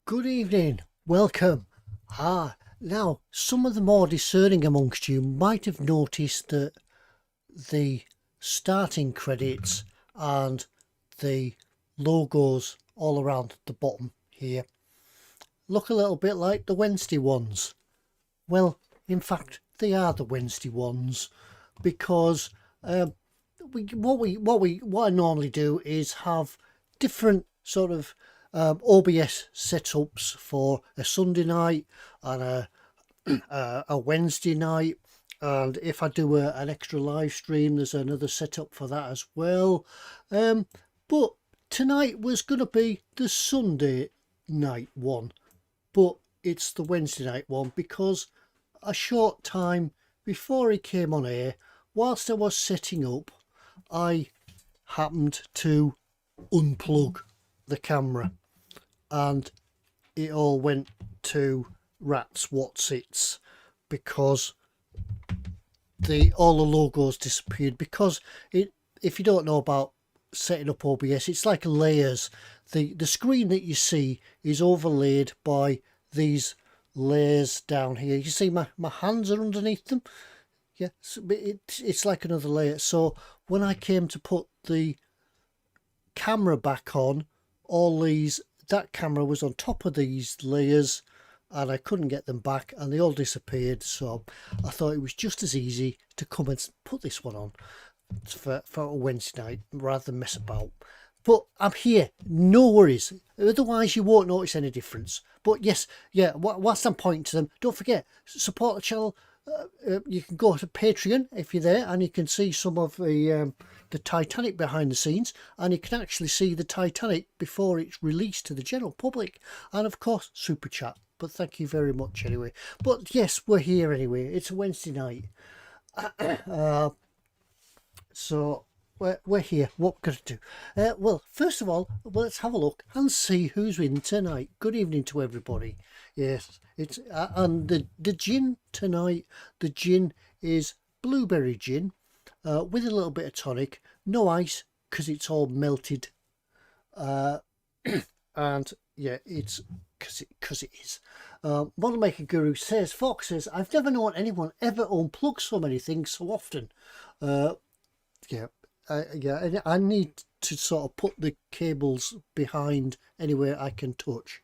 Good evening. Welcome. Now, some of the more discerning amongst you might have noticed that the starting credits and the logos all around the bottom here look a little bit like the Wednesday ones. Well, in fact, they are the Wednesday ones because what I normally do is have different sort of OBS setups for a Sunday night and a Wednesday night, and if I do an extra live stream, there's another setup for that as well. But tonight was going to be the Sunday night one, but it's the Wednesday night one because a short time before he came on air, whilst I was setting up, I happened to unplug the camera and it all went to rat's whatsits because all the logos disappeared. Because if you don't know about setting up OBS, it's like layers. The screen that you see is overlaid by these layers down here. You see my hands are underneath them. Yeah, it's like another layer. So when I came to put the camera back on, that camera was on top of these layers and I couldn't get them back and they all disappeared. So I thought it was just as easy to come and put this one on for a Wednesday night rather than mess about. But I'm here, no worries, otherwise you won't notice any difference. But yes, yeah, whilst I'm pointing to them, don't forget, support the channel. You can go to Patreon if you're there and you can see some of the Titanic behind the scenes, and you can actually see the Titanic before it's released to the general public, and of course super chat. But thank you very much anyway. But yes, we're here anyway. It's a Wednesday night. So we're here. What we're going to do? Well, first of all, let's have a look and see who's in tonight. Good evening to everybody. Yes, it's and the gin tonight. The gin is blueberry gin with a little bit of tonic, no ice because it's all melted. And yeah, it's because it is. Model Maker Guru says, Fox says, I've never known anyone ever unplug so many things so often. Yeah. I need to sort of put the cables behind anywhere I can touch.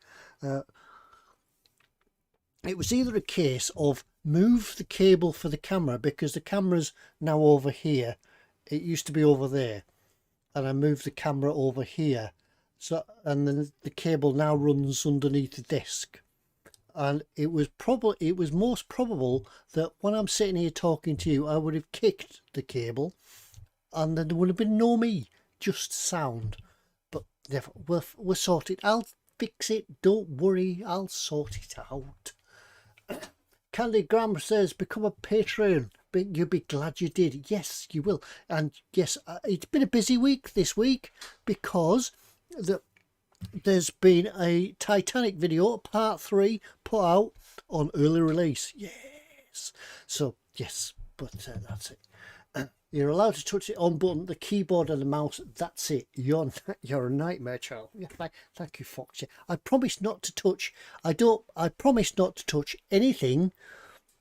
It was either a case of move the cable for the camera because the camera's now over here. It used to be over there, and I moved the camera over here. So, and then the cable now runs underneath the desk. And it was most probable that when I'm sitting here talking to you, I would have kicked the cable. And then there would have been no me, just sound. But never, we'll sort it. I'll fix it. Don't worry, I'll sort it out. Candy Graham says, become a Patreon. But you'll be glad you did. Yes, you will. And yes, it's been a busy week this week because there's been a Titanic video, part 3, put out on early release. Yes. So, yes, but that's it. You're allowed to touch the on button, the keyboard and the mouse. That's it. You're a nightmare, child. Yeah, thank you, Fox. I promise not to touch. I promise not to touch anything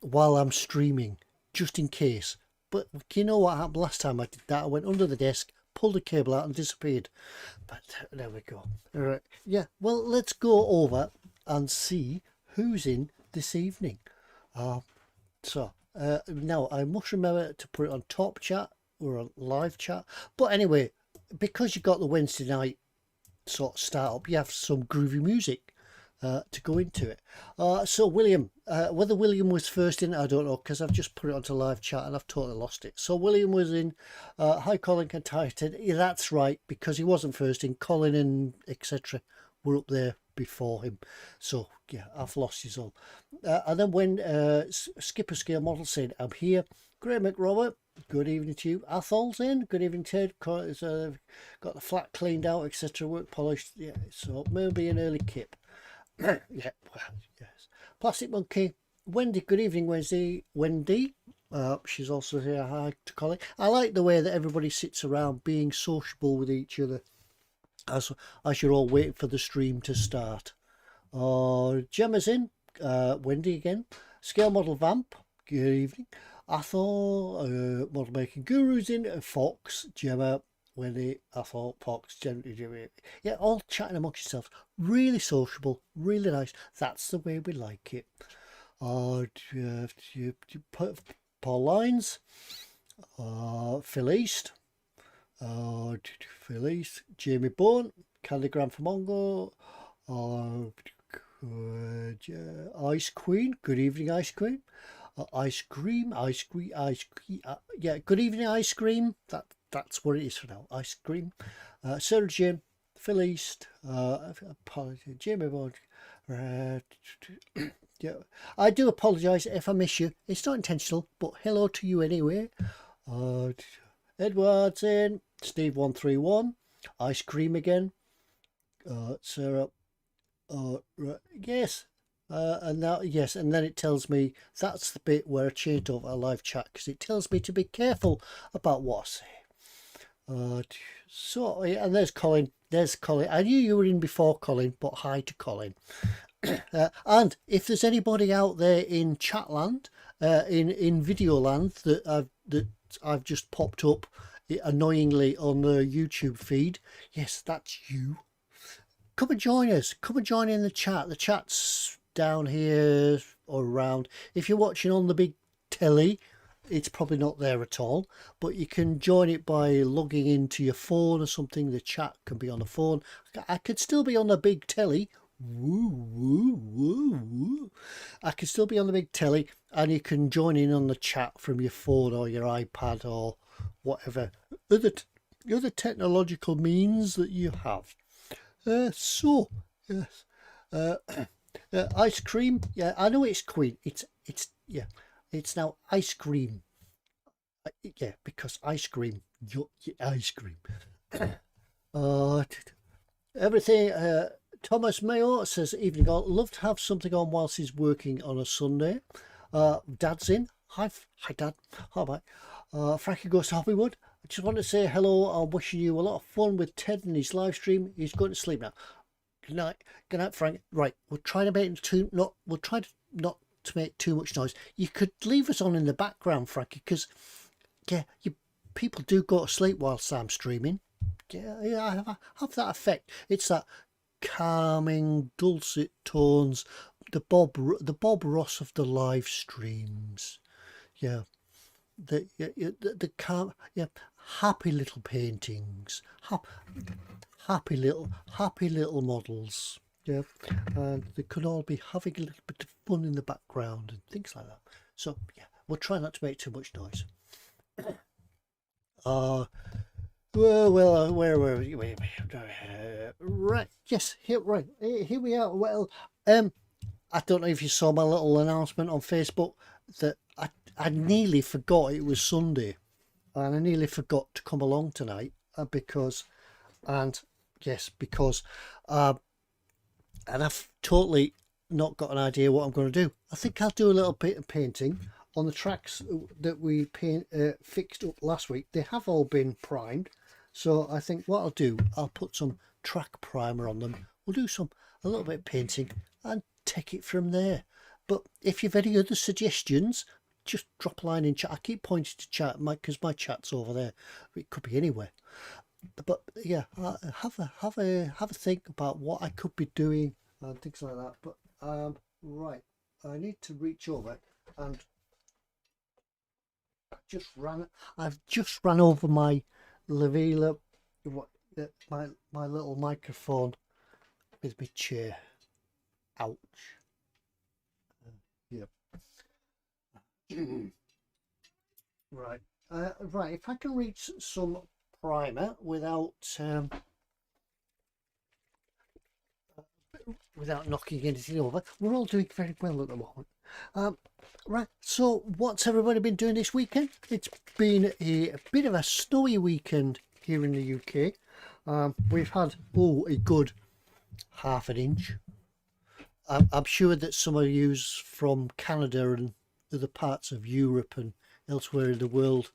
while I'm streaming, just in case. But you know what happened last time I did that? I went under the desk, pulled the cable out, and disappeared. But there we go. All right. Yeah. Well, let's go over and see who's in this evening. Now I must remember to put it on top chat or a live chat. But anyway, because you got the Wednesday night sort of start up, you have some groovy music to go into it. So William, whether William was first in, I don't know, because I've just put it onto live chat and I've totally lost it. So William was in. Hi Colin and Titan. Yeah, that's right, because he wasn't first in. Colin and etc. were up there before him. So yeah, I've lost his all. And then when Skipper Scale Model said, I'm here. Graham McRobert, good evening to you. Athol's in. Good evening, Ted. Got the flat cleaned out, etc. Work polished. Yeah, so maybe an early kip. Yeah, well, yes. Plastic Monkey. Wendy, good evening, Wendy. She's also here. Hi to Colin. I like the way that everybody sits around being sociable with each other as you're all waiting for the stream to start. Gemma's in. Wendy again. Scale Model Vamp. Good evening. Athol, Model Making Guru's in. Fox, Gemma, Wendy, Athol, Fox, Gemma. Yeah, all chatting amongst yourselves. Really sociable, really nice. That's the way we like it. Paul Lines. Phil East. Phil East. Jamie Bourne. Candygram for Mongo. Ice Queen. Good evening, Ice Queen. Ice Cream. Yeah, good evening, Ice Cream. That's what it is for now. Ice Cream. Sarah Jim. Phil East. Jamie Bourne. Yeah, I do apologise if I miss you. It's not intentional, but hello to you anyway. Edward's in. Steve131. Ice Cream again. Sarah. Yes. And now, yes, and then it tells me that's the bit where I changed over a live chat because it tells me to be careful about what I say. So, and there's Colin. There's Colin. I knew you were in before, Colin, but hi to Colin. And if there's anybody out there in Chatland, in Videoland that I've just popped up annoyingly on the YouTube feed, yes, that's you. Come and join us. Come and join in the chat. The chat's down here or around. If you're watching on the big telly, it's probably not there at all, but you can join it by logging into your phone or something. The chat can be on the phone. I could still be on the big telly. Woo, woo, woo, woo. I can still be on the big telly, and you can join in on the chat from your phone or your iPad or whatever other technological means that you have. So yes, Ice Cream. Yeah, I know it's Queen. Yeah, it's now Ice Cream. Yeah, because ice cream. Your ice cream. Everything. Thomas Mayo says, evening all. Love to have something on whilst he's working on a Sunday. Dad's in. Hi Dad. Hi bye. Frankie goes to Hollywood. I just want to say hello. I'm wishing you a lot of fun with Ted and his live stream. He's going to sleep now. Good night, Frank. Right, we'll try to make we'll try to not to make too much noise. You could leave us on in the background, Frankie, because yeah, people do go to sleep whilst I'm streaming. Yeah, I have that effect. It's that calming, dulcet tones, the Bob Ross of the live streams. Yeah, the calm, yeah, happy little paintings, happy little models. Yeah, and they could all be having a little bit of fun in the background and things like that. So yeah, we'll try not to make too much noise. Where were we? Right, yes, here we are. Well, I don't know if you saw my little announcement on Facebook that I nearly forgot it was Sunday, and I nearly forgot to come along tonight because and I've totally not got an idea what I'm going to do. I think I'll do a little bit of painting on the tracks that we fixed up last week. They have all been primed. So I think what I'll do, I'll put some track primer on them. We'll do a little bit of painting and take it from there. But if you've any other suggestions, just drop a line in chat. I keep pointing to chat because my chat's over there. It could be anywhere. But yeah, have a think about what I could be doing and things like that. But right, I need to reach over and I've just ran over my Lavila, my little microphone with my chair. Ouch. Yep. Right. Right. If I can reach some primer without knocking anything over, we're all doing very well at the moment. Right, so what's everybody been doing this weekend? It's been a bit of a snowy weekend here in the UK. We've had a good half an inch. I'm sure that some of you from Canada and other parts of Europe and elsewhere in the world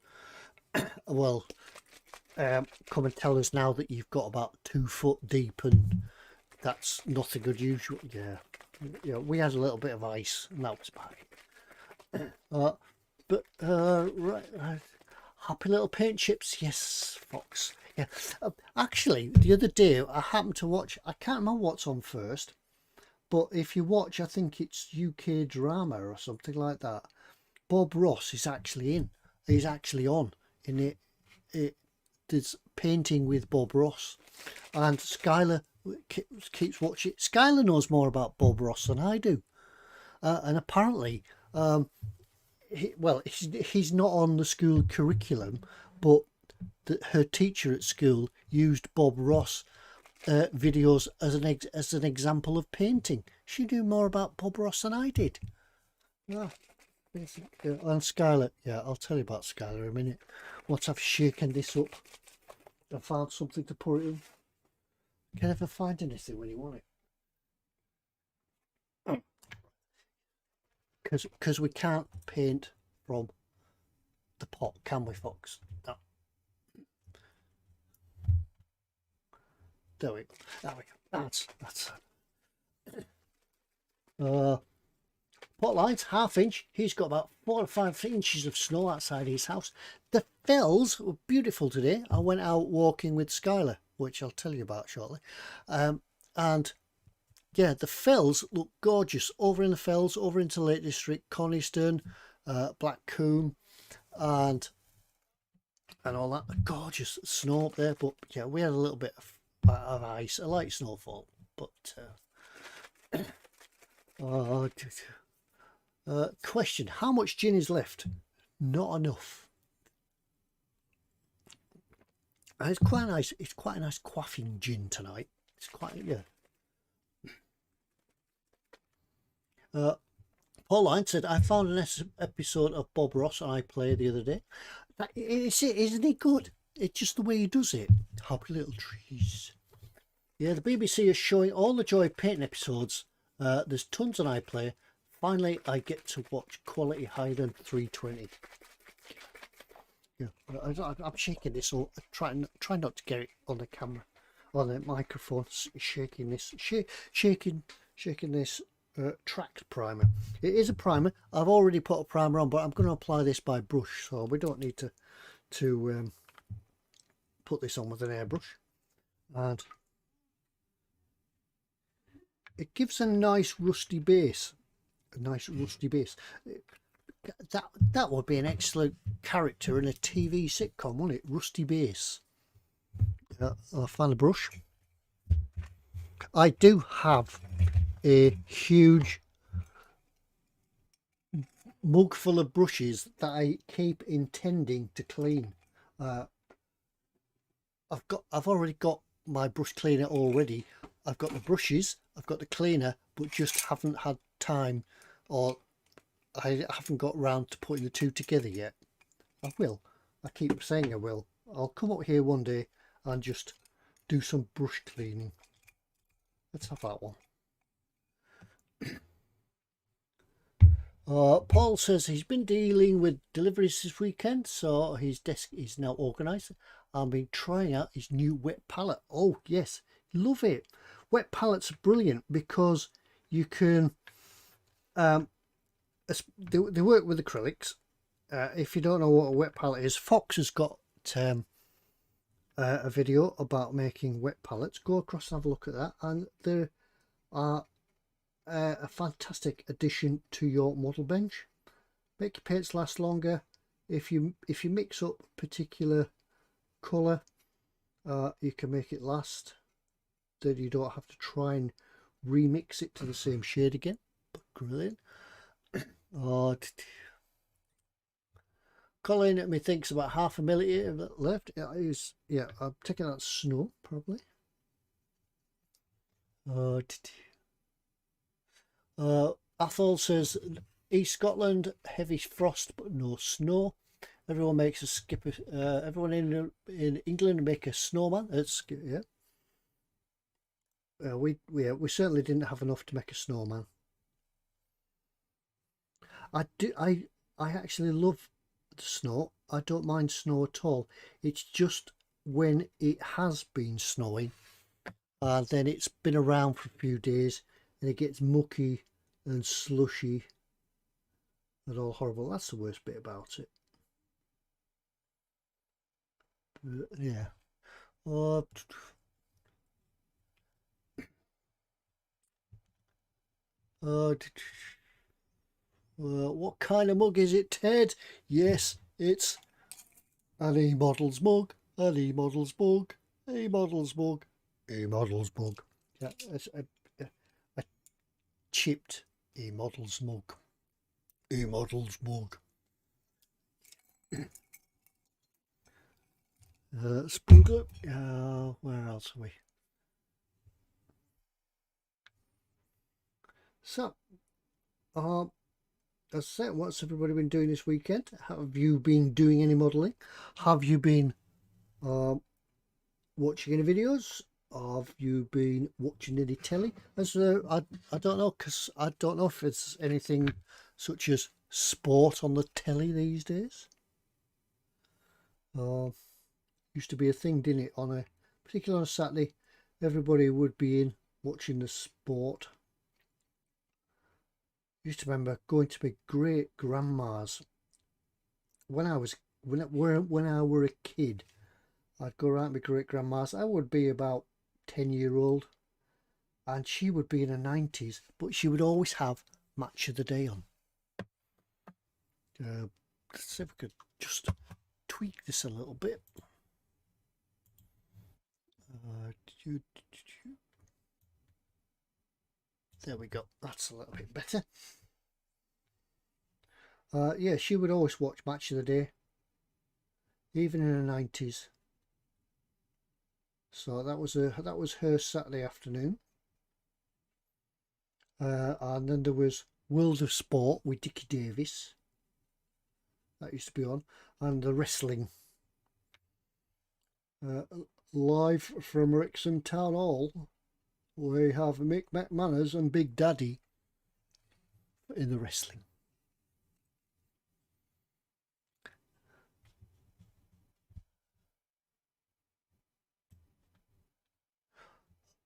come and tell us now that you've got about 2 foot deep and that's nothing unusual. Yeah, we had a little bit of ice, and that was about it. Right, happy little paint chips, yes, Fox. Yeah, actually, the other day I happened to watch. I can't remember what's on first, but if you watch, I think it's UK drama or something like that. Bob Ross is actually in. He's actually on in it. There's painting with Bob Ross, and Skylar keeps watching. Skylar knows more about Bob Ross than I do, and apparently, he's not on the school curriculum, but her teacher at school used Bob Ross videos as an example of painting. She knew more about Bob Ross than I did. Yeah. And Skylar, yeah, I'll tell you about Skylar in a minute. Once I've shaken this up and found something to put it in. Can never find anything when you want it. Because we can't paint from the pot, can we, Fox? No. There we go. That's pot lines, 1/2 inch. He's got about 4 or 5 inches of snow outside his house. The fells were beautiful today. I went out walking with Skylar, which I'll tell you about shortly. And yeah, the fells look gorgeous. Over in the fells, over into Lake District, Coniston, Black Combe, and all that. Gorgeous snow up there. But yeah, we had a little bit of ice, a light snowfall. But question: how much gin is left? Not enough. And it's quite nice. It's quite a nice quaffing gin tonight. It's quite, yeah. Pauline said, I found an episode of Bob Ross on iPlayer the other day. Isn't it good? It's just the way he does it. Happy little trees. Yeah, the BBC is showing all the Joy Painting episodes. There's tons on iPlayer. Finally, I get to watch quality Hayden 320. Yeah, I'm shaking this. Or try not to get it on the camera, on the microphone. Shaking this, shaking this tracked primer. It is a primer. I've already put a primer on, but I'm going to apply this by brush, so we don't need to put this on with an airbrush. And it gives a nice rusty base. That would be an excellent character in a TV sitcom, wouldn't it? Rusty Base. I'll find a brush. I do have a huge mug full of brushes that I keep intending to clean. I've already got my brush cleaner already. I've got the brushes, I've got the cleaner, but just haven't had time, or I haven't got round to putting the two together yet. I will. I keep saying I will. I'll come up here one day and just do some brush cleaning. Let's have that one. Paul says he's been dealing with deliveries this weekend, so his desk is now organised. I've been trying out his new wet palette. Oh yes, love it. Wet palettes are brilliant because you can they work with acrylics. If you don't know what a wet palette is, Fox has got a video about making wet palettes. Go across and have a look at that, and they are a fantastic addition to your model bench. Make your paints last longer. If you mix up particular colour, you can make it last. Then you don't have to try and remix it to the same shade again. Brilliant. Oh, Colin at me thinks about 1/2 millimetre left. Yeah, I'm taking out snow probably. Athol says East Scotland, heavy frost but no snow. Everyone makes a skip. Everyone in England make a snowman. Yeah. We certainly didn't have enough to make a snowman. I actually love the snow. I don't mind snow at all. It's just when it has been snowing and then it's been around for a few days and it gets mucky and slushy and all horrible. That's the worst bit about it. But, yeah. Uh, uh, what kind of mug is it, Ted? Yes, it's an E-Models mug, an E-Models mug, E-Models mug, E-Models mug. Yeah, it's a chipped E-Models mug. E-Models mug. Spooker. Where else are we? So, as I said, what's everybody been doing this weekend? Have you been doing any modelling? Have you been watching any videos? Have you been watching any telly? As I don't know, because I don't know if it's anything such as sport on the telly these days. Used to be a thing, didn't it? On a particularly on a Saturday, everybody would be in watching the sport. Used to remember going to my great grandma's when I were a kid. I'd go around to my great grandma's. I would be about 10-year-old, and she would be in her 90s, but she would always have Match of the Day on. Let's see if we could just tweak this a little bit. There we go. That's a little bit better. Yeah, she would always watch Match of the Day, even in her 90s. So that was her Saturday afternoon. And then there was World of Sport with Dickie Davis. That used to be on. And the wrestling. Live from Wrexham Town Hall, we have Mick McManus and Big Daddy in the wrestling.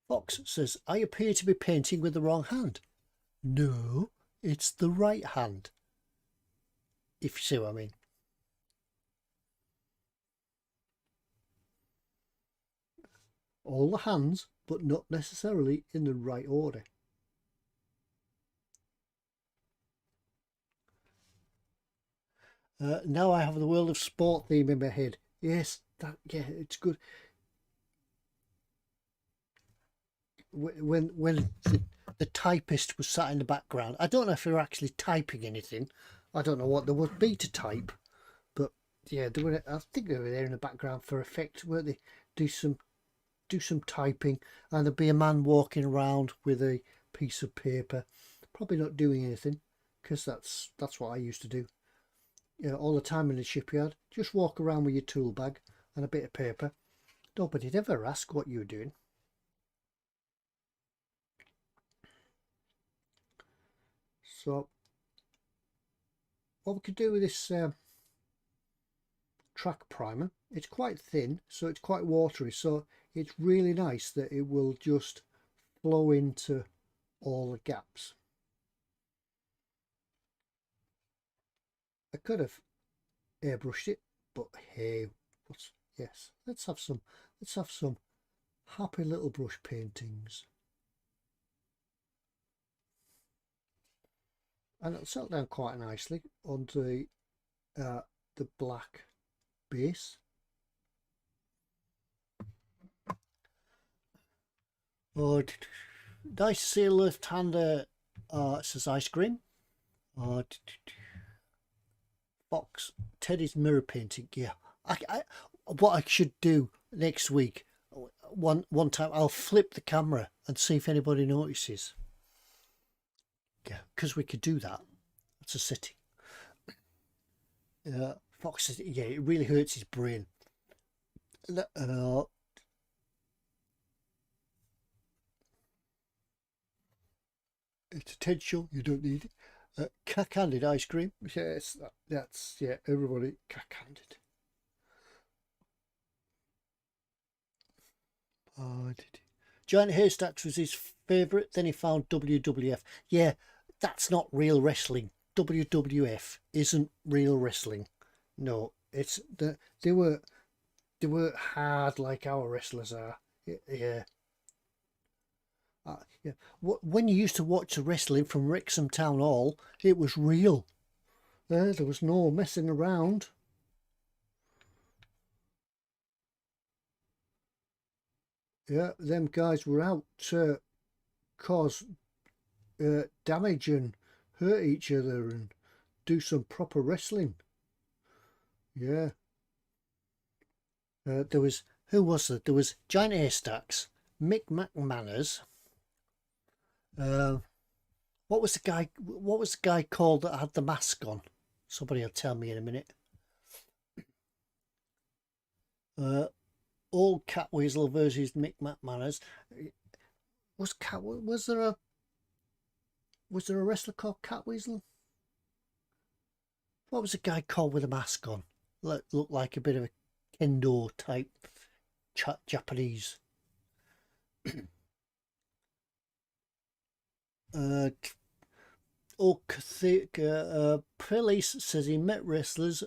Fox says, I appear to be painting with the wrong hand. No, it's the right hand. If you see what I mean. All the hands, but not necessarily in the right order. Now I have the World of Sport theme in my head. Yes, it's good. When the typist was sat in the background, I don't know if they were actually typing anything. I don't know what there would be to type, but yeah, I think they were there in the background for effect, weren't they? Do some typing, and there'd be a man walking around with a piece of paper, probably not doing anything, because that's what I used to do. You know, all the time in the shipyard, just walk around with your tool bag and a bit of paper. Nobody'd ever ask what you were doing. So what we could do with this track primer, it's quite thin, so it's quite watery, so it's really nice that it will just flow into all the gaps. I could have airbrushed it, but hey, let's have some happy little brush paintings. And it'll settle down quite nicely onto the black base. Oh, nice to see a left-hander says ice cream. Fox, Teddy's mirror painting. Yeah, what I should do next week, one time I'll flip the camera and see if anybody notices. Yeah, because we could do that. That's a setting. Fox says, yeah, it really hurts his brain. It's a TED show, you don't need it. Candied ice cream. Yes, that's, yeah, everybody, candied. Giant Haystacks was his favourite. Then he found WWF. Yeah, that's not real wrestling. WWF isn't real wrestling. No, it's they were hard like our wrestlers are. Yeah. Yeah. When you used to watch the wrestling from Wrexham Town Hall, it was real. There was no messing around. Yeah, them guys were out to cause damage and hurt each other and do some proper wrestling. Yeah. There was, who was there? There was Giant Haystacks, Mick McManus. What was the guy? What was the guy called that had the mask on? Somebody will tell me in a minute. Old Catweasel versus Mick McManus. Was there a wrestler called Catweasel? What was the guy called with a mask on? Looked like a bit of a kendo type Japanese. Police says he met wrestlers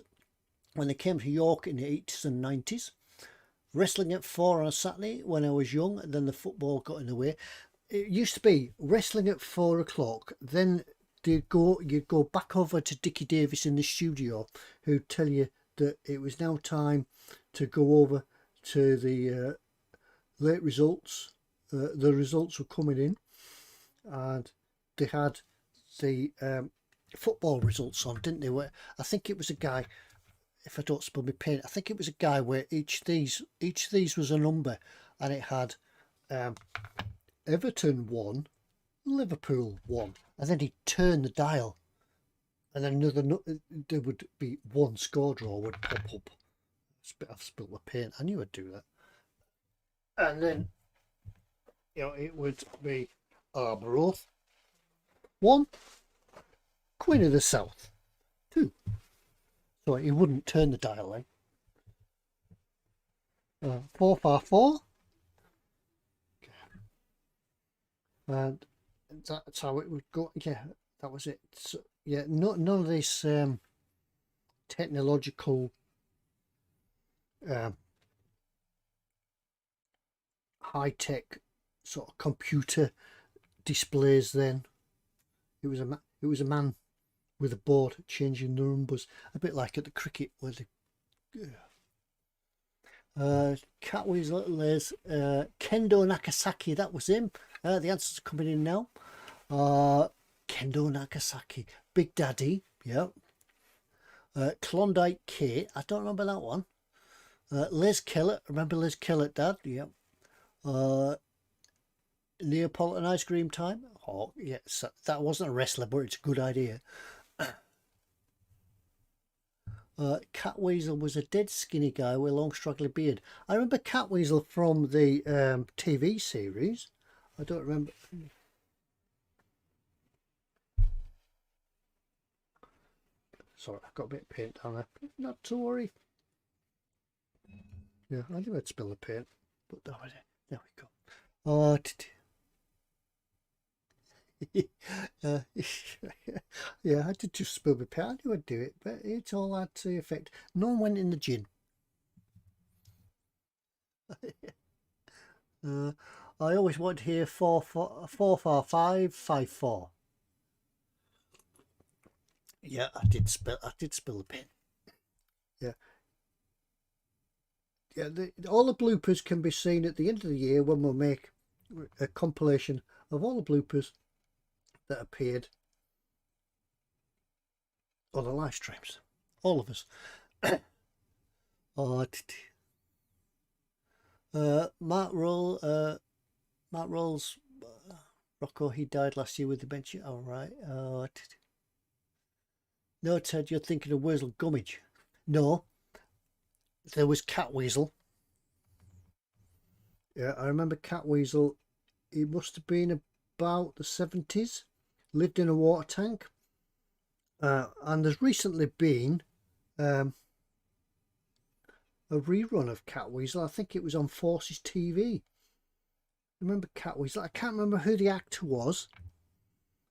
when they came to York in the 80s and 90s. Wrestling at 4 on a Saturday when I was young, and then the football got in the way. It used to be wrestling at 4 o'clock, then you'd go back over to Dickie Davis in the studio, who'd tell you that it was now time to go over to the late results. The results were coming in, and they had the football results on, didn't they? Where I think it was a guy, if I don't spill my paint, I think it was a guy where each of these was a number, and it had Everton 1, Liverpool 1, and then he'd turn the dial, and then there would be one score draw would pop up. I've spilled my paint. I knew I'd do that. And then, it would be Arbroath 1, Queen of the South 2. So he wouldn't turn the dial then. 4-4. And that's how it would go. Yeah, that was it. So, yeah, none of this technological high-tech sort of computer displays then. It was a man with a board changing the numbers, a bit like at the cricket where the Catweasel there's Kendo Nagasaki, that was him. The answers are coming in now. Kendo Nagasaki, Big Daddy, yeah. Klondike Kate, I don't remember that one. Liz Kellett, remember Liz Kellett, Dad? Yeah. Neapolitan Ice Cream Time. Oh yes, that wasn't a wrestler, but it's a good idea. Catweasel was a dead skinny guy with a long straggly beard. I remember Catweasel from the TV series. I don't remember. Sorry, I've got a bit of paint down there. Not to worry. Yeah, I knew I'd spill the paint, but there we go. Oh, yeah, I did just spill the paint. I knew I'd do it, but it's all had to effect. No one went in the gin. I always want to hear 4-4-5-5-4. Yeah, I did spill the paint. Yeah. Yeah, all the bloopers can be seen at the end of the year when we'll make a compilation of all the bloopers that appeared on the live streams. All of us. Matt Rolls, Rocco, he died last year with dementia. All right. No, Ted, you're thinking of Wurzel Gummidge. No, there was Catweasel. Yeah, I remember Catweasel. He must have been about the 70s. Lived in a water tank. And there's recently been a rerun of Catweasel. I think it was on Forces TV. remember Catweasel. I can't remember who the actor was,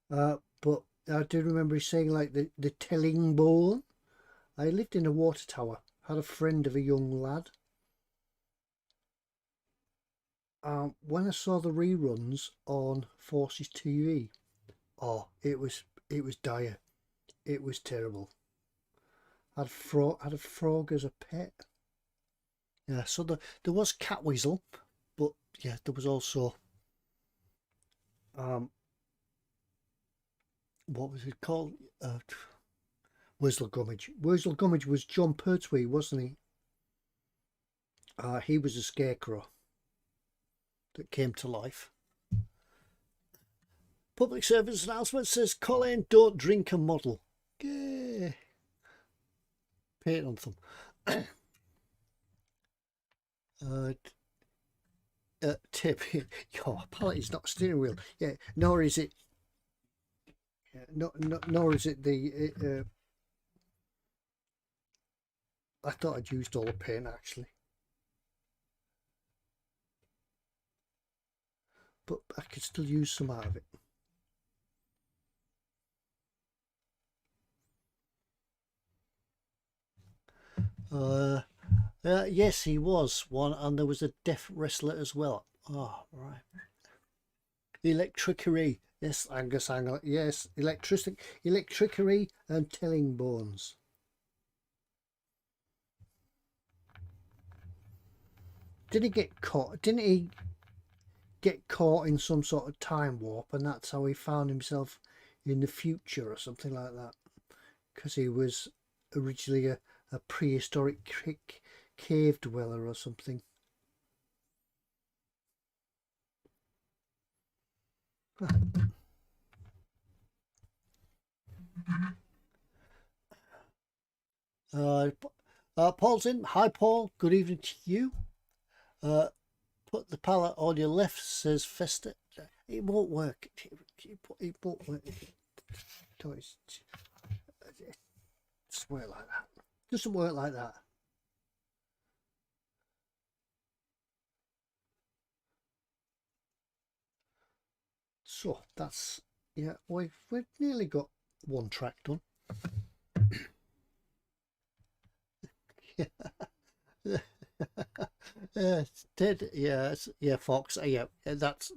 but I do remember he saying like the telling bone. I lived in a water tower. Had a friend of a young lad. When I saw the reruns on Forces TV, oh, it was dire. It was terrible. Had a frog as a pet. Yeah, so there was Catweasel, but yeah, there was also what was it called? Wurzel Gummidge. Wurzel Gummidge was John Pertwee, wasn't he? He was a scarecrow that came to life. Public service announcement says, Colin, don't drink a model. Yeah. Paint on them. Tip. Your pallet is not a steering wheel. Yeah, nor is it. Nor is it the. I thought I'd used all the paint actually, but I could still use some out of it. Yes, he was one, and there was a deaf wrestler as well. Oh, right. Electrickery. Yes, Angus Angle. Yes, electrickery and telling bones. Didn't he get caught? Didn't he get caught in some sort of time warp, and that's how he found himself in the future or something like that? Because he was originally a prehistoric cave dweller or something. Paul's in. Hi, Paul. Good evening to you. Put the palette on your left, says Festa. It won't work. It won't work. Don't work like that. It doesn't work like that. So that's, yeah, we've nearly got one track done. Yeah, Fox. Yeah, that's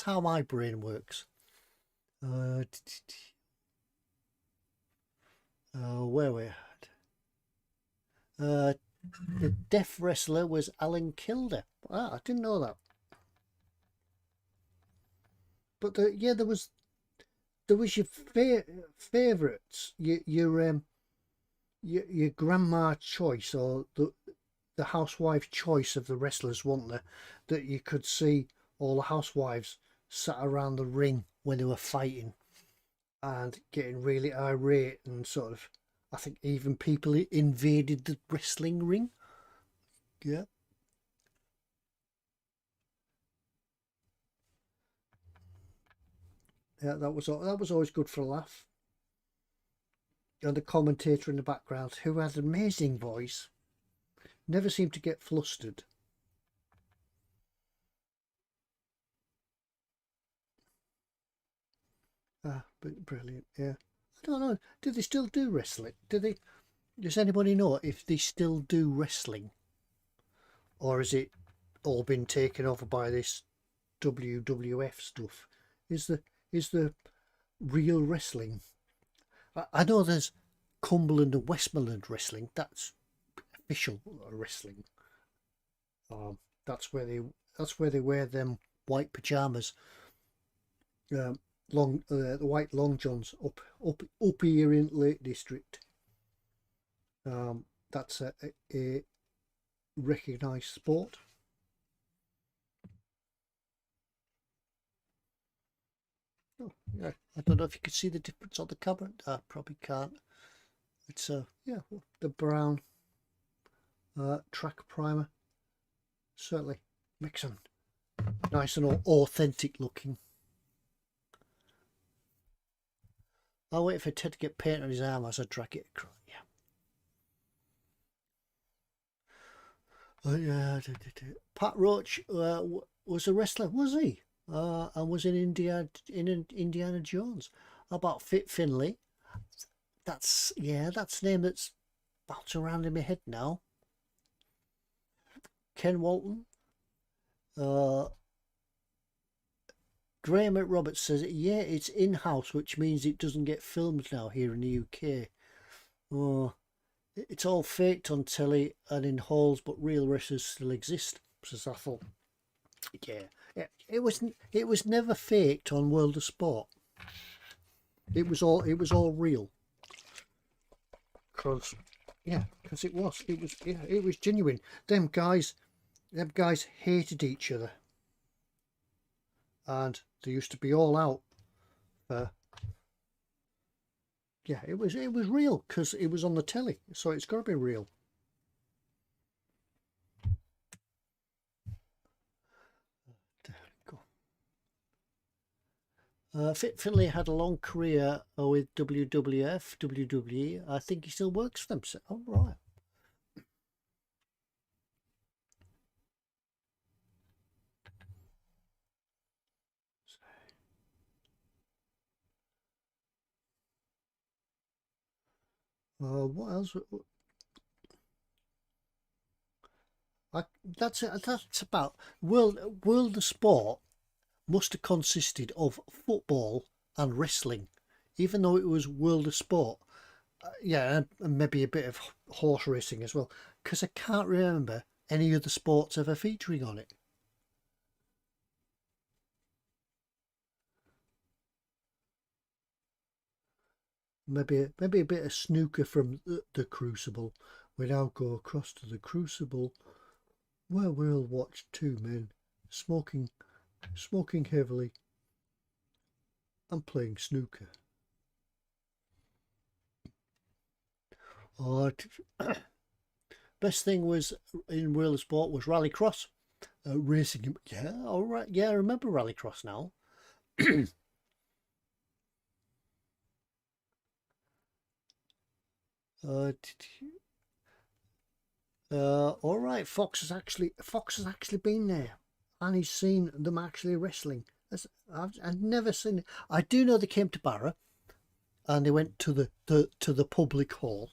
how my brain works. Where we at? The deaf wrestler was Alan Kilder. I didn't know that. But yeah, there was your favourites, your grandma choice, or the housewife choice of the wrestlers, wasn't there? That you could see all the housewives sat around the ring when they were fighting and getting really irate, and sort of, I think even people invaded the wrestling ring. Yeah. Yeah, that was always good for a laugh. And the commentator in the background, who had an amazing voice, never seemed to get flustered. But brilliant. Yeah. I don't know. Do they still do wrestling? Does anybody know if they still do wrestling? Or is it all been taken over by this WWF stuff? Is the real wrestling? I know there's Cumberland and Westmoreland wrestling. That's official wrestling. That's where they wear them white pajamas. The white long johns up here in Lake District. That's a recognised sport. Oh, yeah, I don't know if you can see the difference on the camera. I probably can't. It's yeah, the brown track primer certainly makes them nice and authentic looking. I'll wait for Ted to get paint on his arm as I drag it across. Yeah. Yeah. Pat Roach, was a wrestler, was he? And was in Indiana Jones. How about Fit Finlay? That's that's a name that's bouncing around in my head now. Ken Walton. Uh, Graham at Roberts says, yeah, it's in-house, which means it doesn't get filmed now here in the UK. Oh, it's all faked on telly and in halls, but real wrestlers still exist, says Athel. Yeah, it was never faked on World of Sport. It was all real. Cause it was genuine. Them guys hated each other, and they used to be all out for. Yeah, it was real because it was on the telly, so it's got to be real. Fit Finlay had a long career with WWF, WWE. I think he still works for them. So, oh, right. What else? That's about World of Sport must have consisted of football and wrestling, even though it was World of Sport. Yeah, and maybe a bit of horse racing as well, because I can't remember any other sports ever featuring on it. Maybe a bit of snooker from the Crucible. We now go across to the Crucible, where we'll watch two men smoking heavily and playing snooker. Best thing was in World of Sport was Rallycross, racing. Yeah, all right. Yeah, I remember Rallycross now. All right. Fox has actually been there, and he's seen them actually wrestling. I've never seen it. I do know they came to Barra, and they went to the public hall.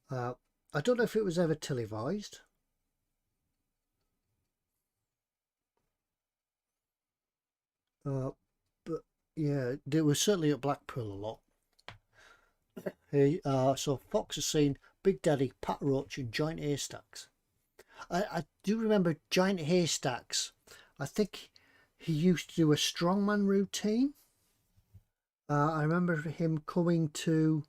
I don't know if it was ever televised. But yeah, they were certainly at Blackpool a lot. So Fox has seen Big Daddy, Pat Roach, and Giant Haystacks. I do remember Giant Haystacks. I think he used to do a strongman routine. I remember him coming to.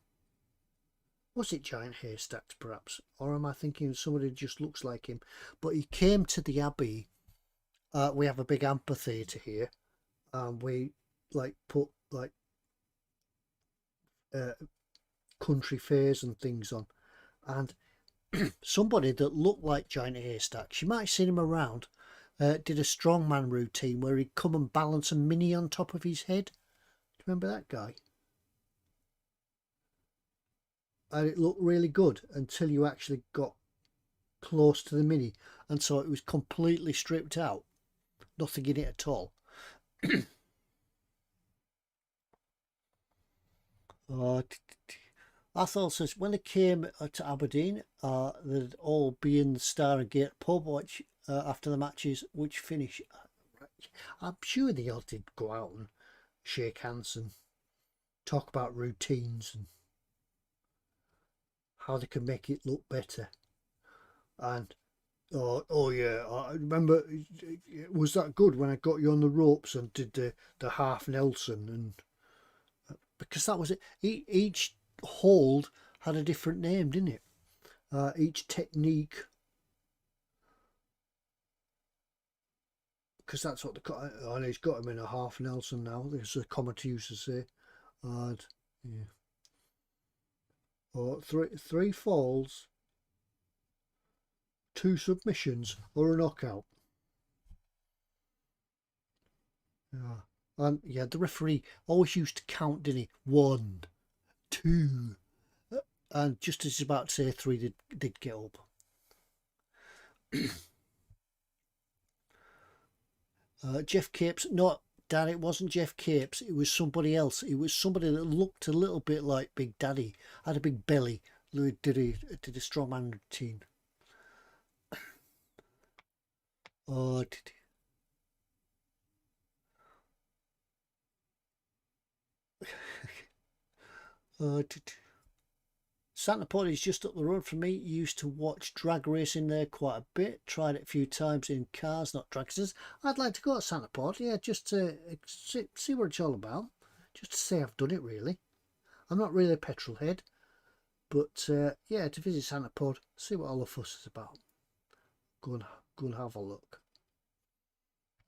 Was it Giant Haystacks, perhaps? Or am I thinking of somebody who just looks like him? But he came to the Abbey. We have a big amphitheatre here. We put country fairs and things on. And somebody that looked like Giant Haystacks, you might have seen him around, did a strongman routine where he'd come and balance a mini on top of his head. Do you remember that guy? And it looked really good until you actually got close to the mini, and so it was completely stripped out, nothing in it at all. Athol says when they came to Aberdeen, they'd all be in the Star and Gate pub watch after the matches, which finish. I'm sure they all did go out and shake hands and talk about routines and how they can make it look better. And oh yeah, I remember it was that good when I got you on the ropes and did the half Nelson, and because that was it. Each hold had a different name, didn't it? Each technique, because that's what and he's got him in a half Nelson now. There's a commentator used to say, and yeah, or three falls, 2 submissions, or a knockout. Yeah. And yeah, the referee always used to count, didn't he? 1, 2, and just as he's about to say 3, they'd get up. Jeff Capes, not Dan, it wasn't Jeff Capes, it was somebody else. It was somebody that looked a little bit like Big Daddy, had a big belly, did a strongman routine. Oh, did did Santa Pod is just up the road from me. Used to watch drag racing there quite a bit. Tried it a few times in cars, not drag races. I'd like to go to Santa Pod, yeah, just to see what it's all about. Just to say I've done it, really. I'm not really a petrol head, but yeah, to visit Santa Pod, see what all the fuss is about. Go and have a look.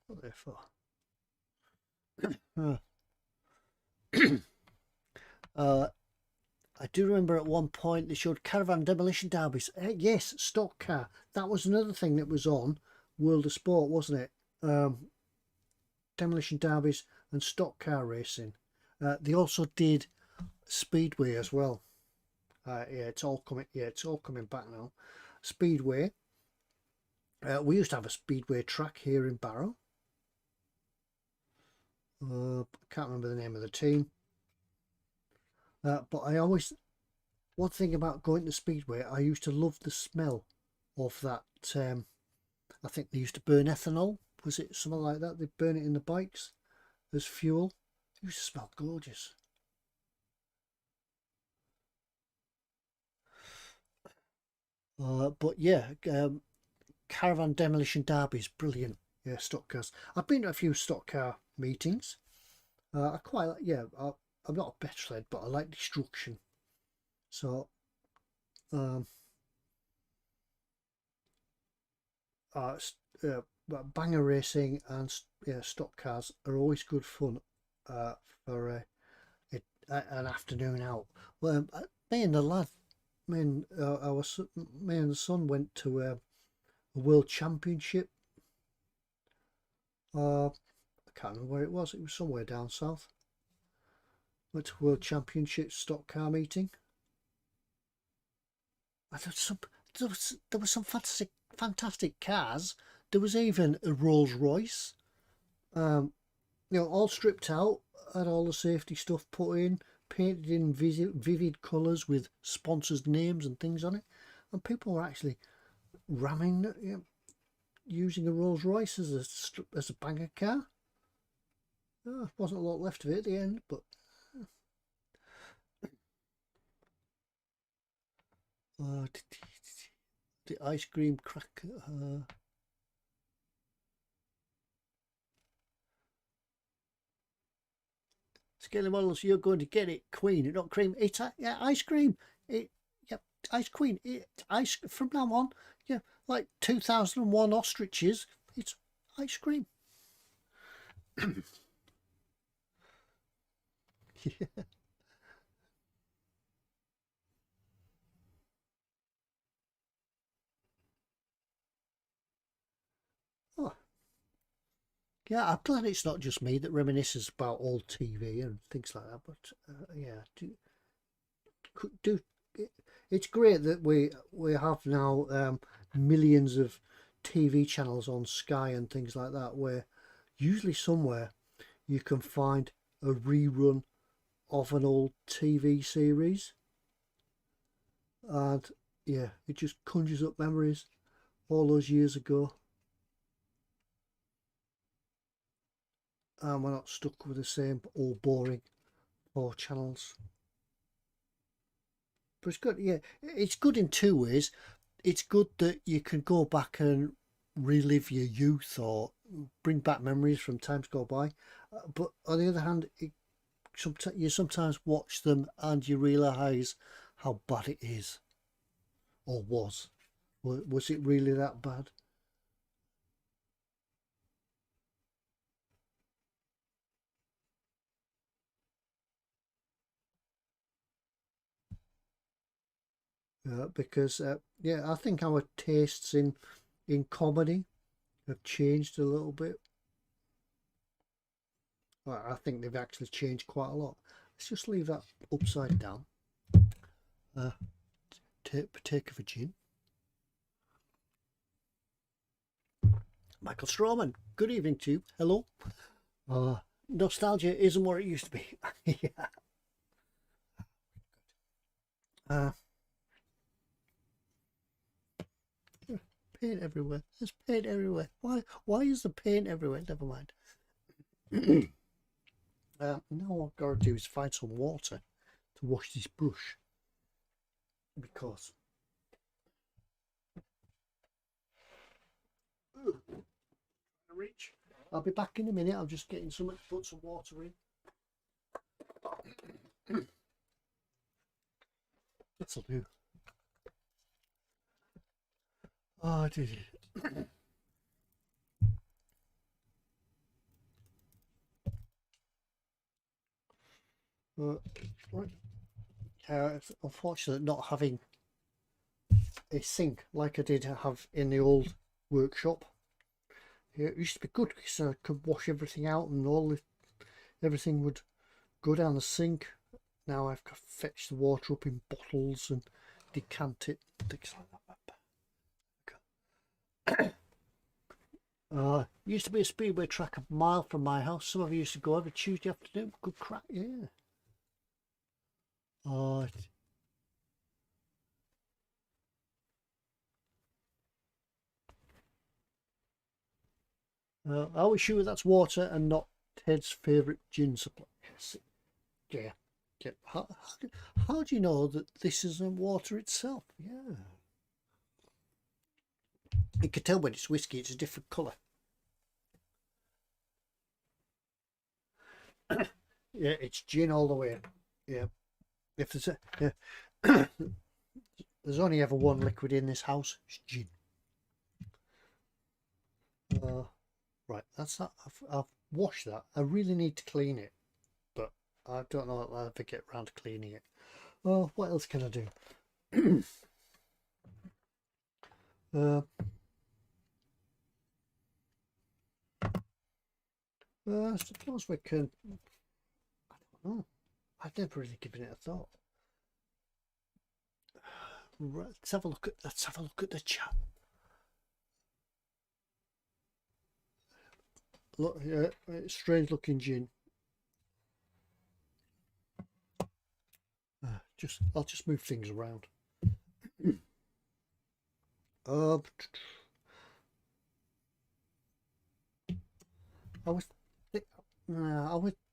What are they for? I do remember at one point they showed caravan demolition derbies. Yes, stock car. That was another thing that was on World of Sport, wasn't it? Demolition derbies and stock car racing. They also did Speedway as well. Yeah, it's all coming. Yeah, it's all coming back now. Speedway. We used to have a Speedway track here in Barrow. I can't remember the name of the team. But I always, one thing about going to Speedway, I used to love the smell of that. I think they used to burn ethanol. Was it something like that? They'd burn it in the bikes as fuel. It used to smell gorgeous. But yeah, caravan demolition derbies, brilliant. Yeah, stock cars. I've been to a few stock car meetings. I quite like, yeah, I'm not a petrol head, but I like destruction. So, banger racing and stock cars are always good fun for an afternoon out. Well, me and the lad, me and the son went to a world championship. I can't remember where it was. It was somewhere down south. Went to World Championship stock car meeting. There was some fantastic cars. There was even a Rolls Royce. All stripped out, had all the safety stuff put in, painted in vivid colours with sponsors' names and things on it, and people were actually ramming, using a Rolls Royce as a banger car. Wasn't a lot left of it at the end, but. The ice cream crack. Scaly models, you're going to get it, Queen, not cream. It's yeah, ice cream. Yeah, Ice Queen. Ice from now on. Yeah, like 2001 ostriches. It's ice cream. Yeah. Oh, yeah, I'm glad it's not just me that reminisces about old TV and things like that. But yeah, it's great that we have now millions of TV channels on Sky and things like that, where usually somewhere you can find a rerun of an old TV series, and yeah, it just conjures up memories all those years ago, and we're not stuck with the same old boring 4 channels. But it's good, yeah. It's good in 2 ways. It's good that you can go back and relive your youth or bring back memories from times gone by. But on the other hand, you sometimes watch them and you realise how bad it is, or was. Was it really that bad? Because yeah, I think our tastes in comedy have changed a little bit. Well, I think they've actually changed quite a lot. Let's just leave that upside down. Take of a gin. Michael Strawman, good evening to you. Hello. Nostalgia isn't what it used to be. Yeah. Paint everywhere. There's paint everywhere. Why is the paint everywhere? Never mind. Now what I've got to do is find some water to wash this brush, because reach. I'll be back in a minute. I'm just getting something to put some water in. This'll do. Oh, I did it. Right. It's unfortunate not having a sink like I did have in the old workshop. It used to be good because I could wash everything out and everything would go down the sink. Now I've got to fetch the water up in bottles and decant it, things like that. Used to be a speedway track a mile from my house. Some of you used to go every Tuesday afternoon. Good crack, yeah. Oh, I always sure that's water and not Ted's favourite gin supply. Yeah. How do you know that this isn't water itself? Yeah. You can tell when it's whiskey, it's a different colour. Yeah, it's gin all the way. Yeah. If there's there's only ever one liquid in this house, it's gin. Right, that's that. I've washed that. I really need to clean it, but I don't know if I'll ever get around to cleaning it. Oh, what else can I do? I suppose we can. I don't know. I've never really given it a thought. Right, let's have a look at the chat. Look, strange looking gin. I'll just move things around. I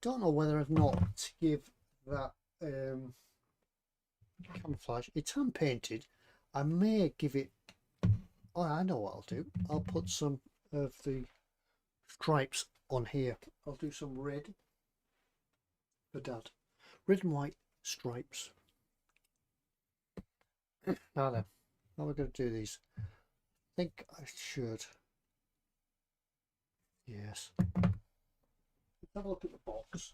don't know whether or not to give that camouflage. It's hand painted. I may give it. Oh, I know what I'll do. I'll put some of the stripes on here. I'll do some red for Dad. Red and white stripes. Now then, how are we going to do these? I think I should. Yes. Let's have a look at the box.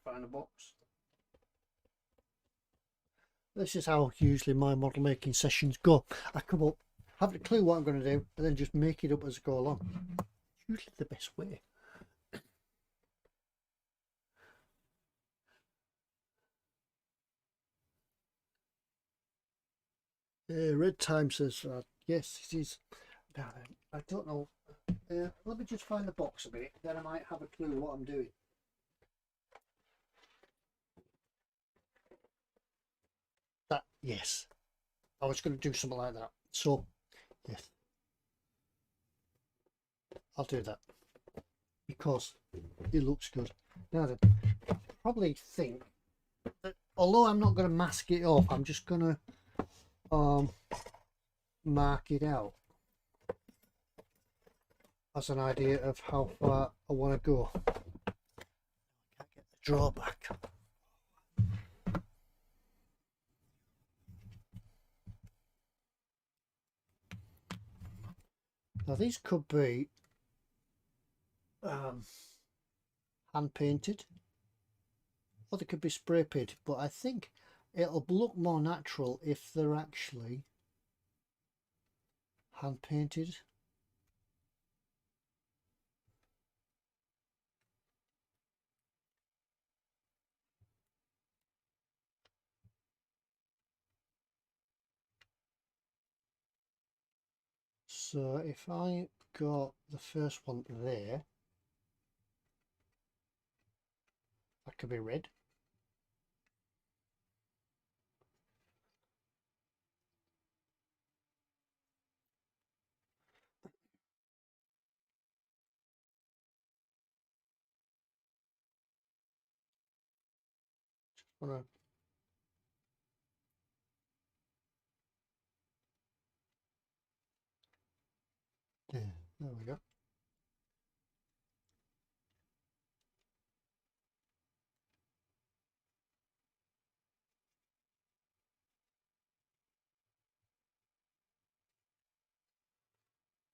Find a box. This is how usually my model making sessions go. I come up, have a clue what I'm going to do, and then just make it up as I go along. It's usually the best way. Red Time says, yes, it is. Now then, I don't know. Let me just find the box a bit, then I might have a clue what I'm doing. That, yes. I was going to do something like that. So, yes. I'll do that. Because it looks good. Now then, I probably think that although I'm not going to mask it off, I'm just going to mark it out as an idea of how far I want to go. I can't get the drawback. Now these could be hand painted, or they could be spray painted, but I think it'll look more natural if they're actually hand painted. So if I got the first one there. That could be red. Wanna there we go.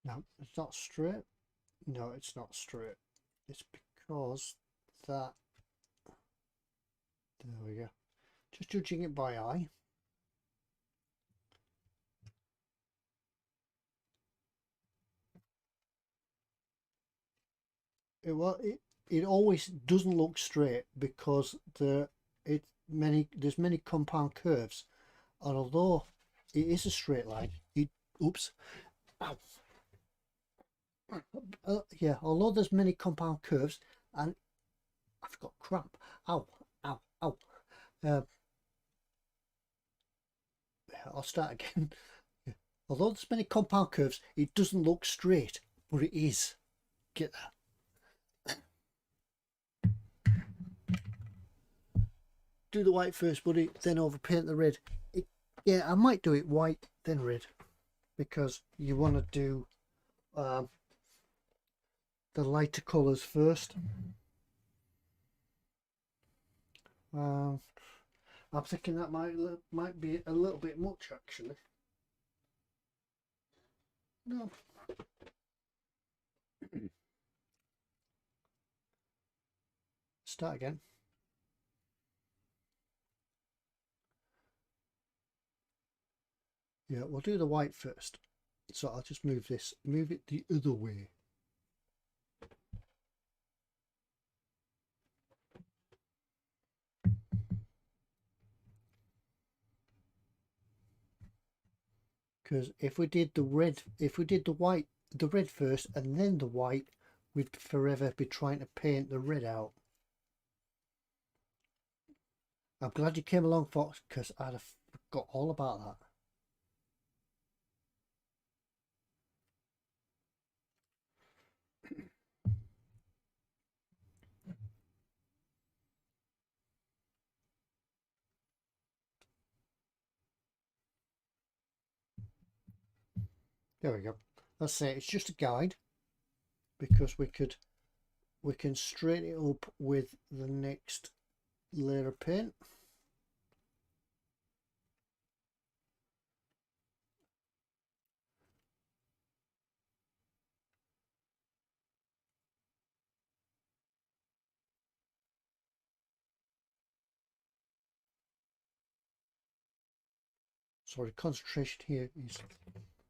No, it's not straight. No, it's not straight. It's because that, there we go. Just judging it by eye. It always doesn't look straight because there's many compound curves, and although it is a straight line, oops, ow. Yeah, although there's many compound curves, and I've got cramp. Ow, ow, ow. I'll start again. Although there's many compound curves, it doesn't look straight, but it is. Get that. Do the white first, buddy, then overpaint the red. Yeah, I might do it white, then red, because you want to do the lighter colours first. I'm thinking that might be a little bit much, actually. No. Start again. Yeah, we'll do the white first. So I'll just move it the other way. Because if we did the red first and then the white, we'd forever be trying to paint the red out. I'm glad you came along, Fox, because I'd have forgot all about that. There we go. Let's say it's just a guide, because we can straighten it up with the next layer of paint. Sorry, concentration here is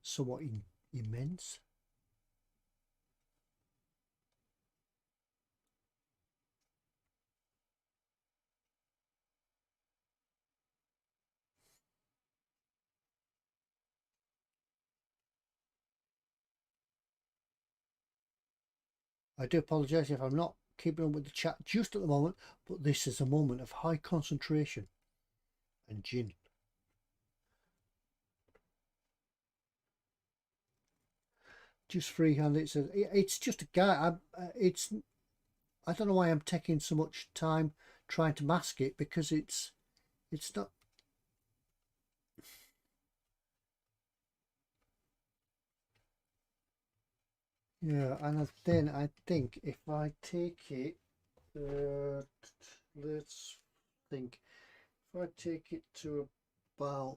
somewhat immense. I do apologise if I'm not keeping up with the chat just at the moment, but this is a moment of high concentration and gin. Just freehand. It's just a guy. I don't know why I'm taking so much time trying to mask it, because it's not. Yeah, and then I think if I take it, let's think. If I take it to about,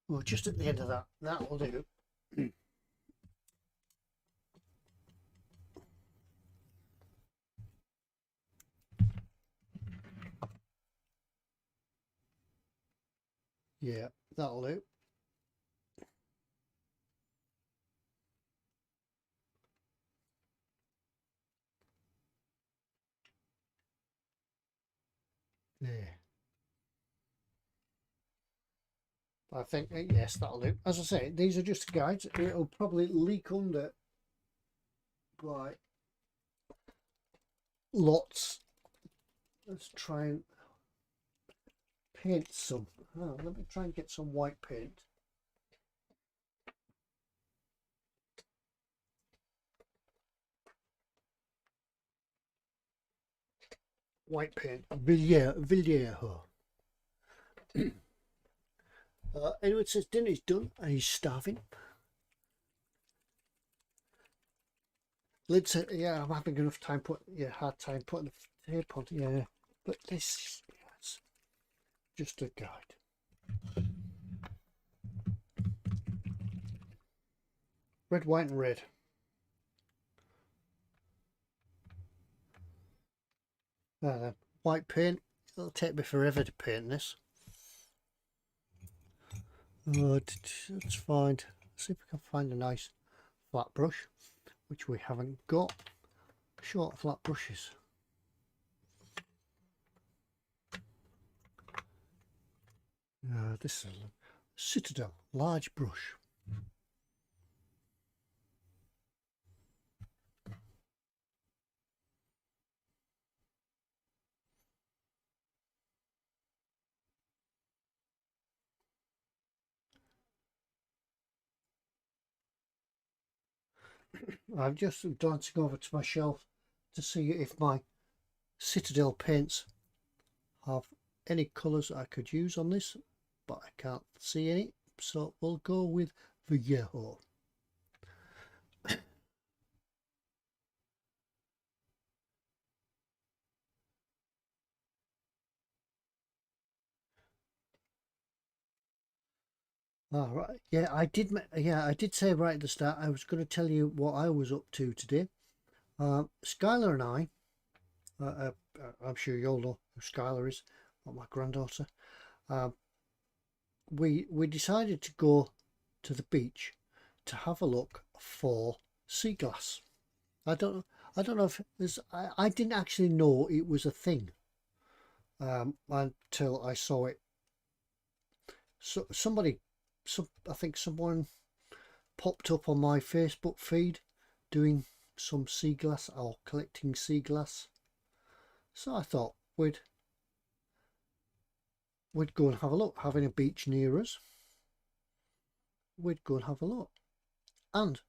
well, just at the end of that will do. Yeah, that'll do. There. I think, yes, that'll do. As I say, these are just guides. It'll probably leak under by lots. Let's try and paint some. Oh, let me try and get some white paint. White paint. Villiejo. Anyway, it says dinner's done and he's starving. Lid said, yeah, I'm having enough time hard time putting the tape on. Yeah, but this is just a guide. Red, white and red. White paint. It'll take me forever to paint this. Let's find, see if we can find a nice flat brush, which we haven't got. Short flat brushes. This is a Citadel large brush. I'm just dancing over to my shelf to see if my Citadel paints have any colours I could use on this, but I can't see any, so we'll go with Villiejo. All right. Yeah, I did say right at the start I was going to tell you what I was up to today. Skylar and I, I'm sure you all know who Skylar is, not my granddaughter. We decided to go to the beach to have a look for sea glass. I don't know if there's, I didn't actually know it was a thing until I saw it. So I think someone popped up on my Facebook feed doing some sea glass or collecting sea glass. So I thought we'd go and have a look. Having a beach near us, we'd go and have a look. And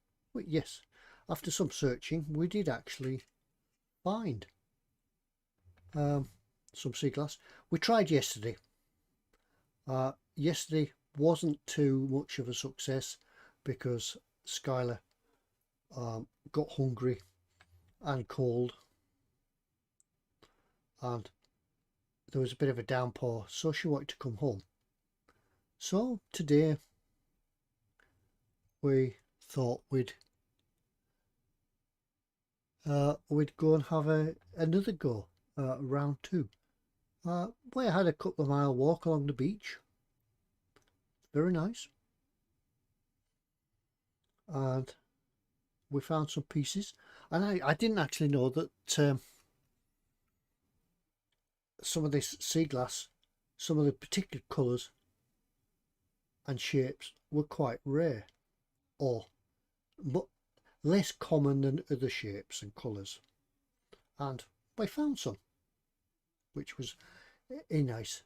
yes, after some searching, we did actually find some sea glass. We tried yesterday. Yesterday wasn't too much of a success because Skylar got hungry and cold, and there was a bit of a downpour, so she wanted to come home. So today we thought we'd go and have another go, round two. We had a couple of mile walk along the beach. Very nice. And we found some pieces, and I didn't actually know that some of this sea glass, some of the particular colours and shapes were quite rare, or but less common than other shapes and colours, and we found some, which was a nice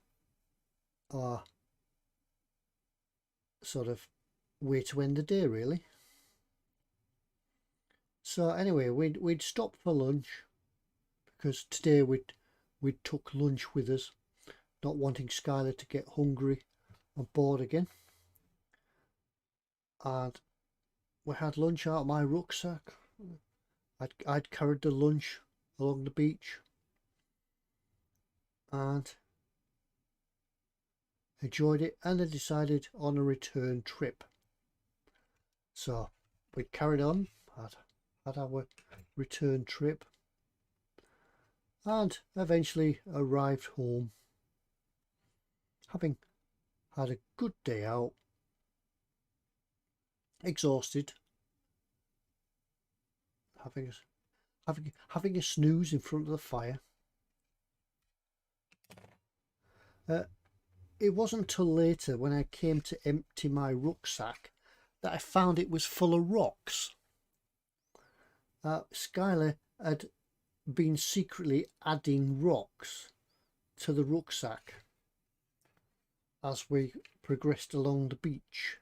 sort of way to end the day, really. So anyway, we'd stopped for lunch because today we took lunch with us, not wanting Skylar to get hungry and bored again. And we had lunch out of my rucksack. I'd carried the lunch along the beach and enjoyed it, and I decided on a return trip. So we carried on, had our return trip, and eventually arrived home, having had a good day out, exhausted, having a snooze in front of the fire. it wasn't until later when I came to empty my rucksack that I found it was full of rocks. Skylar had been secretly adding rocks to the rucksack as we progressed along the beach.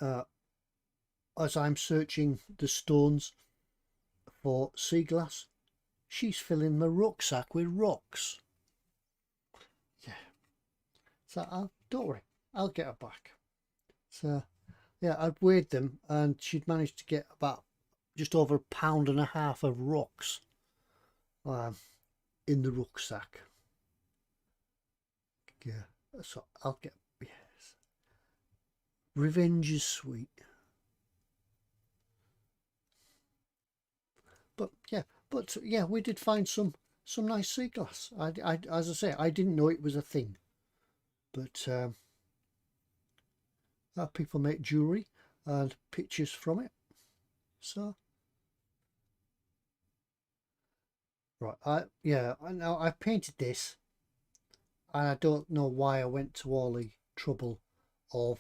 As I'm searching the stones for sea glass, she's filling the rucksack with rocks. Yeah. So don't worry, I'll get her back. So yeah, I'd weighed them and she'd managed to get about just over 1.5 pounds of rocks in the rucksack. Yeah, so I'll get, yes. Revenge is sweet. But yeah, we did find some nice sea glass. I as I say, I didn't know it was a thing, but people make jewelry and pictures from it. So right, now I painted this, and I don't know why I went to all the trouble of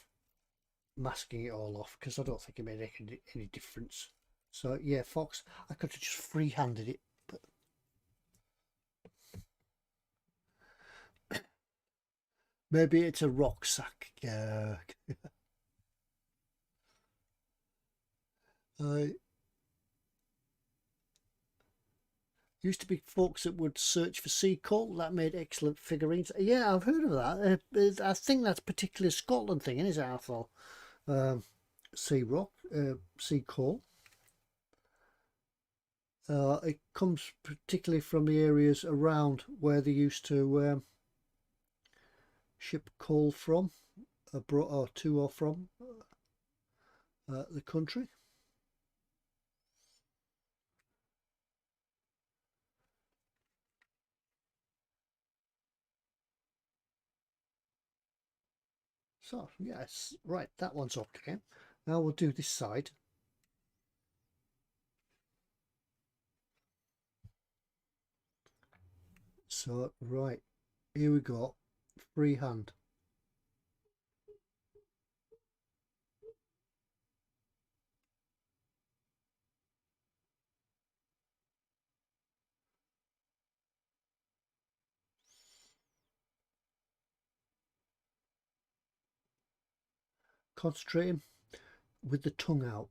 masking it all off, because I don't think it made any difference. So yeah, Fox, I could have just free-handed it, but maybe it's a rucksack. Used to be folks that would search for sea coal that made excellent figurines. Yeah, I've heard of that. I think that's particularly a Scotland thing, isn't it, Athol? Sea coal. It comes particularly from the areas around where they used to ship coal from, or to or from the country. So yes, right, that one's okay. Now we'll do this side. So right, here we go, freehand. Concentrating with the tongue out.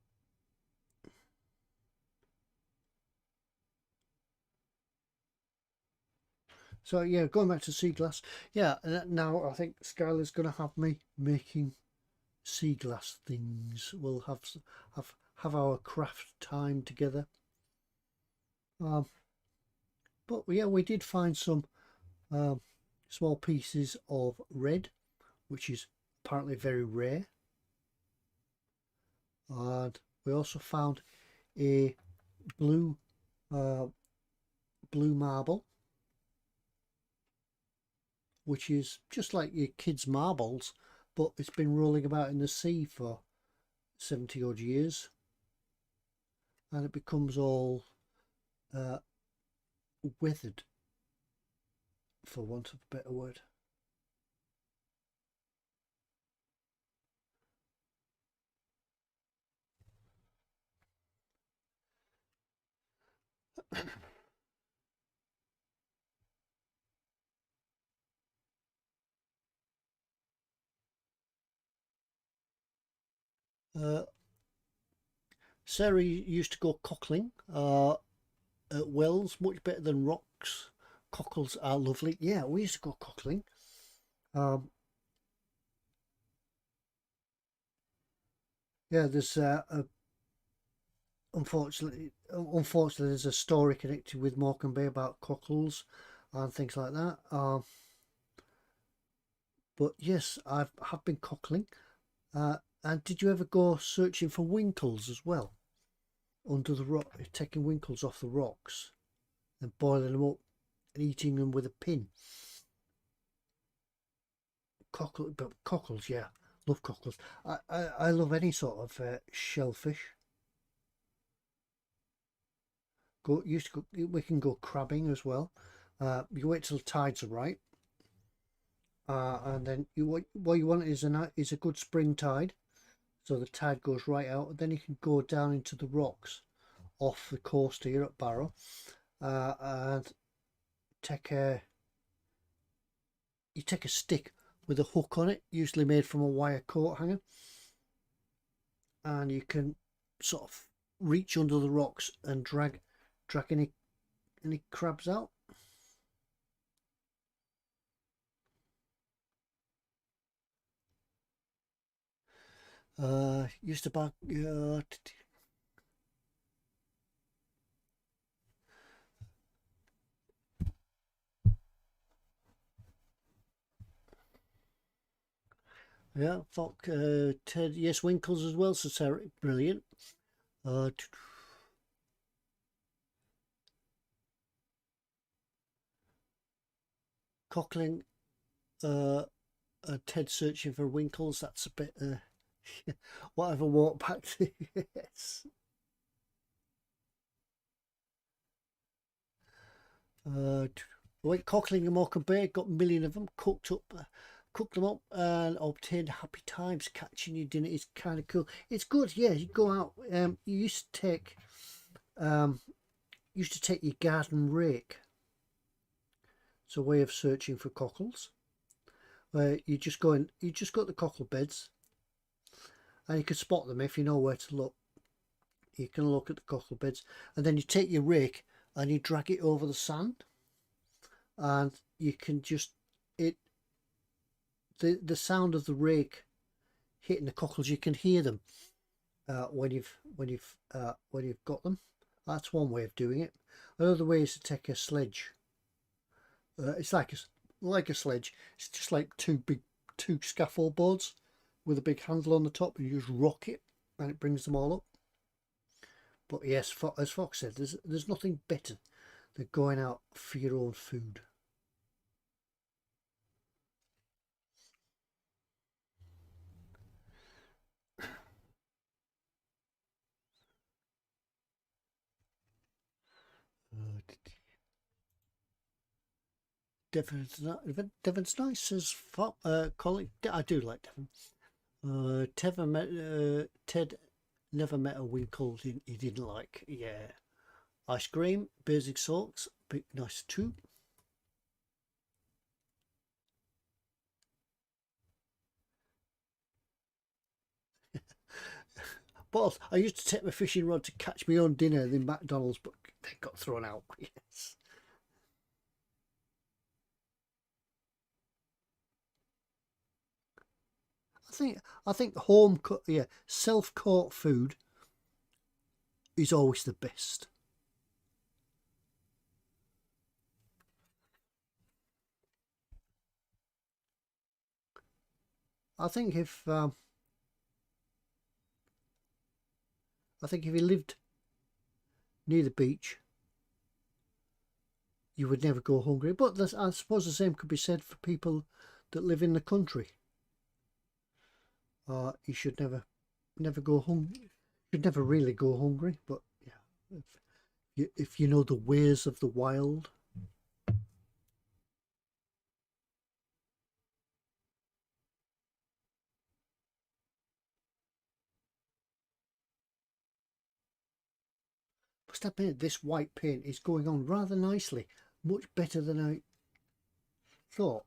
So yeah, going back to sea glass. Yeah, now I think Skylar's going to have me making sea glass things. We'll have our craft time together. But yeah, we did find some small pieces of red, which is apparently very rare. And we also found a blue marble, which is just like your kids' marbles, but it's been rolling about in the sea for 70 odd years, and it becomes all weathered, for want of a better word. Sarah used to go cockling at wells, much better than rocks. Cockles are lovely. Yeah, we used to go cockling. Yeah, there's unfortunately, there's a story connected with Morecambe Bay about cockles and things like that. But yes, have been cockling. And did you ever go searching for winkles as well? Under the rock, taking winkles off the rocks and boiling them up and eating them with a pin. Cockles, yeah, love cockles. I love any sort of shellfish. We can go crabbing as well. You wait till the tides are right, and then what you want is a good spring tide, so the tide goes right out, and then you can go down into the rocks off the coast here at Barrow, and you take a stick with a hook on it, usually made from a wire coat hanger, and you can sort of reach under the rocks and drag any crabs out. Used to buy yeah, Fox, Ted, yes, Winkles as well, so Sarah, brilliant. Cockling, Ted searching for Winkles, that's a bit, whatever, walk back to, yes. Went cockling and Morecambe Bay, got a million of them, cooked them up and obtained happy times. Catching your dinner is kind of cool. It's good, yeah. You go out. You used to take your garden rake. It's a way of searching for cockles. Where you just go to the cockle beds, and you can spot them if you know where to look. You can look at the cockle beds, and then you take your rake and you drag it over the sand, and you can just the sound of the rake hitting the cockles, you can hear them when you've got them. That's one way of doing it. Another way is to take a sledge. It's like a sledge. It's just like two scaffold boards with a big handle on the top, and you just rock it and it brings them all up. But yes, as Fox said, there's nothing better than going out for your own food. Devon's nice, says Colin. I do like Devon. Ted never met a Winkle he didn't like. Yeah. Ice cream, basic salts, big nice too. But I used to take my fishing rod to catch my own dinner in McDonald's, but they got thrown out. Yes. I think home self caught food is always the best. I think if you lived near the beach, you would never go hungry. But I suppose the same could be said for people that live in the country. You should never go hungry. Should never really go hungry. But yeah, if you know the ways of the wild. Must admit, this white paint is going on rather nicely, much better than I thought.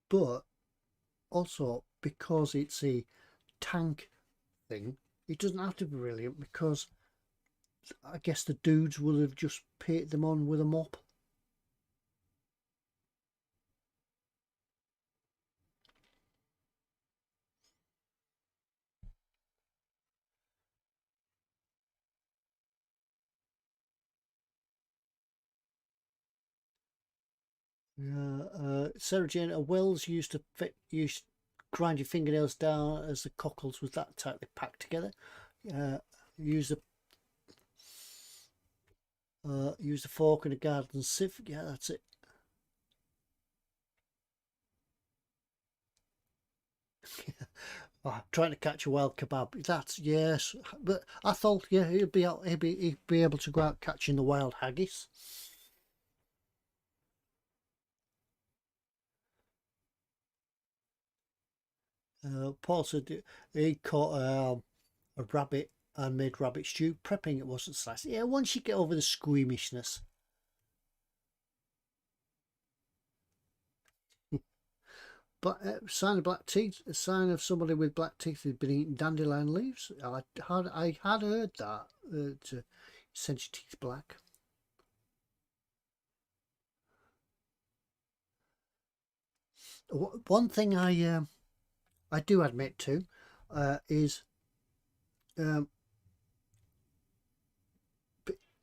But also because it's a tank thing, it doesn't have to be brilliant, because I guess the dudes will have just painted them on with a mop. Sarah Jane Wells used to grind your fingernails down as the cockles was that tightly packed together. Use a fork and a garden sieve. Yeah, that's it. Trying to catch a wild kebab. That's yes, but I thought he'd be able to go out catching the wild haggis. Paul said he caught a rabbit and made rabbit stew. Prepping it wasn't sliced. Yeah, once you get over the squeamishness. But sign of black teeth, a sign of somebody with black teeth who'd been eating dandelion leaves. I had heard that to send your teeth black. One thing I do admit to is um,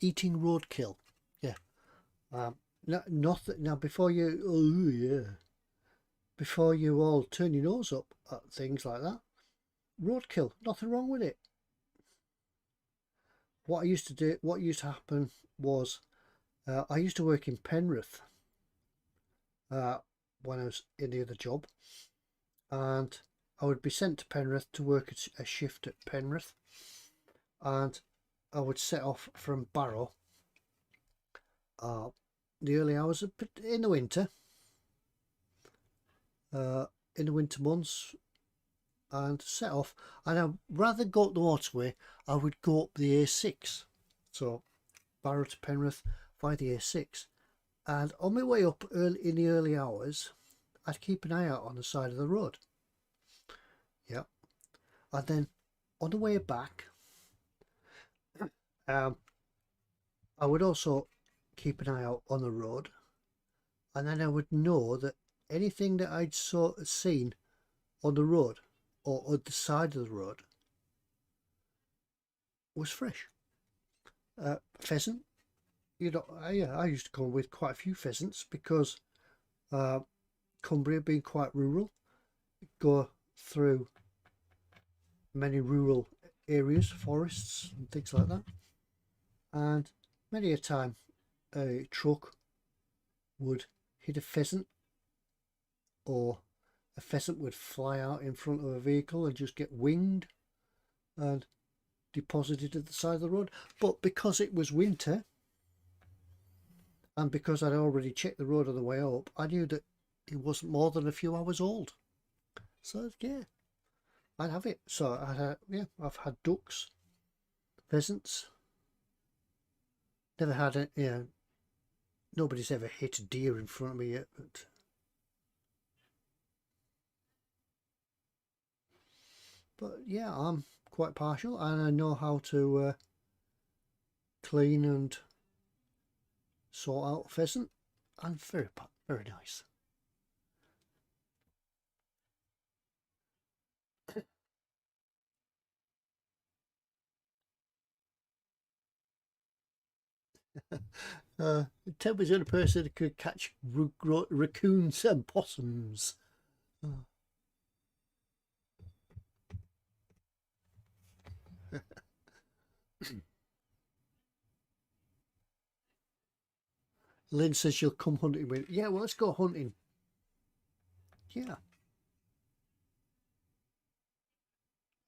eating roadkill. Yeah. Nothing. Now, before you, oh yeah, before you all turn your nose up at things like that, roadkill, nothing wrong with it. What I used to do, what used to happen was, I used to work in Penrith when I was in the other job, and I would be sent to Penrith to work a shift at Penrith, and I would set off from Barrow the early hours in the winter, in the winter months, and set off. And I'd rather go up the motorway, I would go up the A6. So Barrow to Penrith via the A6. And on my way up early in the early hours, I'd keep an eye out on the side of the road. Yeah. And then on the way back, I would also keep an eye out on the road, and then I would know that anything that I'd seen on the road or on the side of the road was fresh. Pheasant, you know, I used to come with quite a few pheasants because Cumbria being quite rural, go through many rural areas, forests and things like that, and many a time a truck would hit a pheasant, or a pheasant would fly out in front of a vehicle and just get winged and deposited at the side of the road. But because it was winter, and because I'd already checked the road on the way up, I knew that it wasn't more than a few hours old. So yeah, I'd have it. So I've had ducks, pheasants. Never had it. Nobody's ever hit a deer in front of me yet. But yeah, I'm quite partial, and I know how to clean and sort out pheasant, and very nice. Ted was the only person that could catch raccoons and possums. Oh. Lynn says she'll come hunting with. Yeah, well, let's go hunting. Yeah,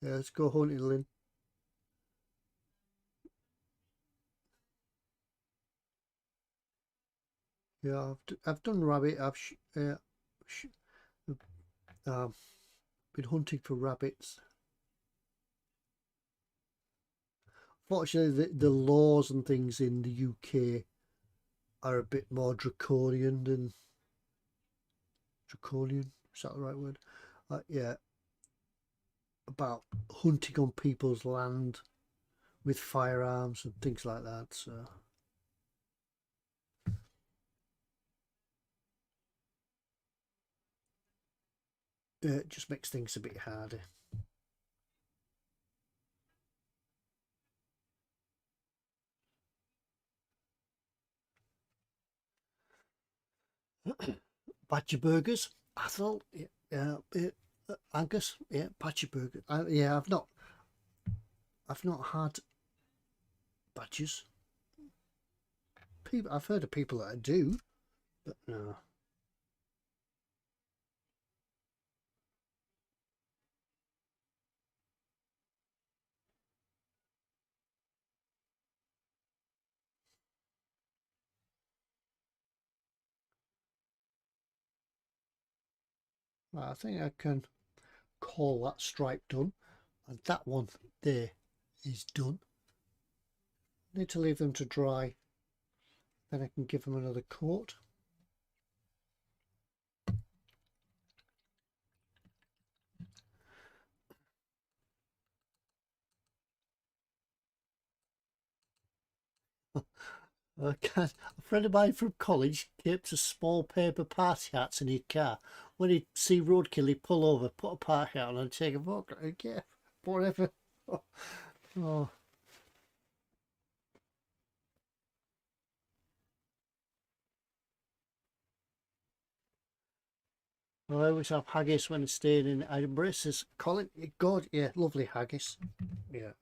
let's go hunting, Lynn. Yeah, I've done rabbit. I've been hunting for rabbits. Fortunately, the laws and things in the UK are a bit more draconian than draconian. Is that the right word? Yeah, about hunting on people's land with firearms and things like that. So it just makes things a bit harder. Badger burgers, Athel, yeah, Angus, yeah, badger burger. Yeah, I've not had badgers. I've heard of people that do, but no. Well, I think I can. call that stripe done, and that one there is done. Need to leave them to dry, then I can give them another coat. A friend of mine from college kept a small paper party hats in his car. When he'd see roadkill, he'd pull over, put a party hat on and take a photo. Yeah, whatever. Oh. I always have haggis when staying in Edinburgh. Says Colin, God, yeah, lovely haggis. Yeah,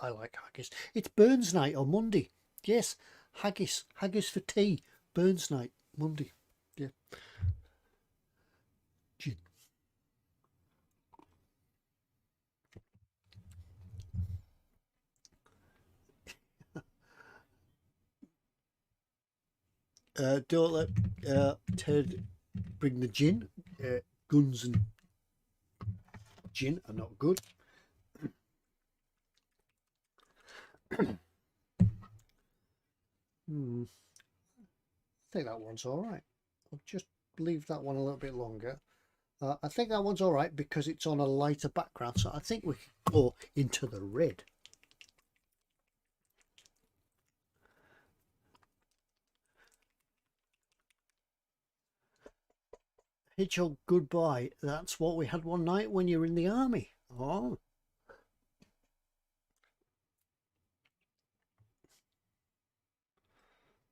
I like haggis. It's Burns night on Monday. Yes, haggis for tea. Burns night Monday. Yeah. Gin. Don't let Ted bring the gin. Guns and gin are not good. I think that one's all right. I'll just leave that one a little bit longer. I think that one's all right because it's on a lighter background, so I think we can go into the red. Hedgehog goodbye. That's what we had one night when you were in the army. Oh.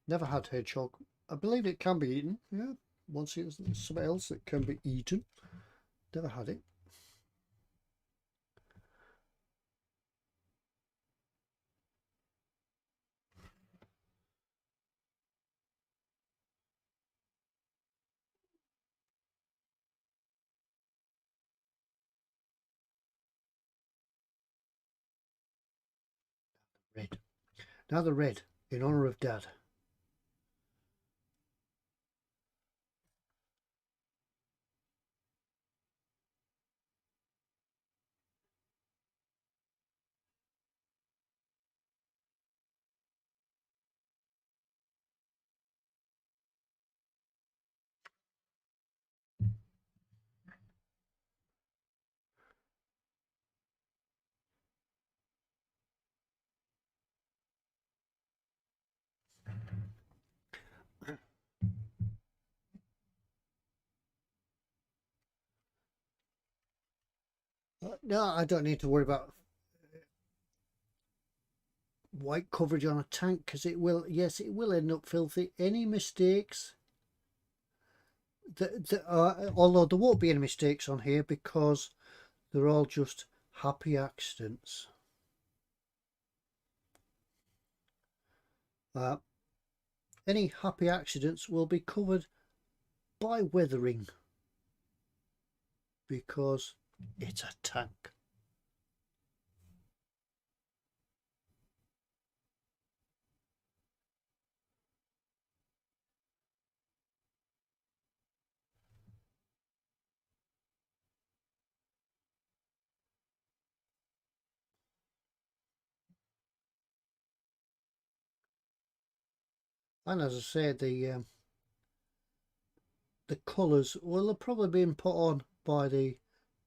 Never had hedgehog. I believe it can be eaten. Yeah. Once it's something else that can be eaten. Never had it. Red. Now the red in honour of Dad. No, I don't need to worry about white coverage on a tank because it will, yes, it will end up filthy. Any mistakes, although there won't be any mistakes on here because they're all just happy accidents. Any happy accidents will be covered by weathering because it's a tank. And as I said, the colours, well, they're probably being put on by the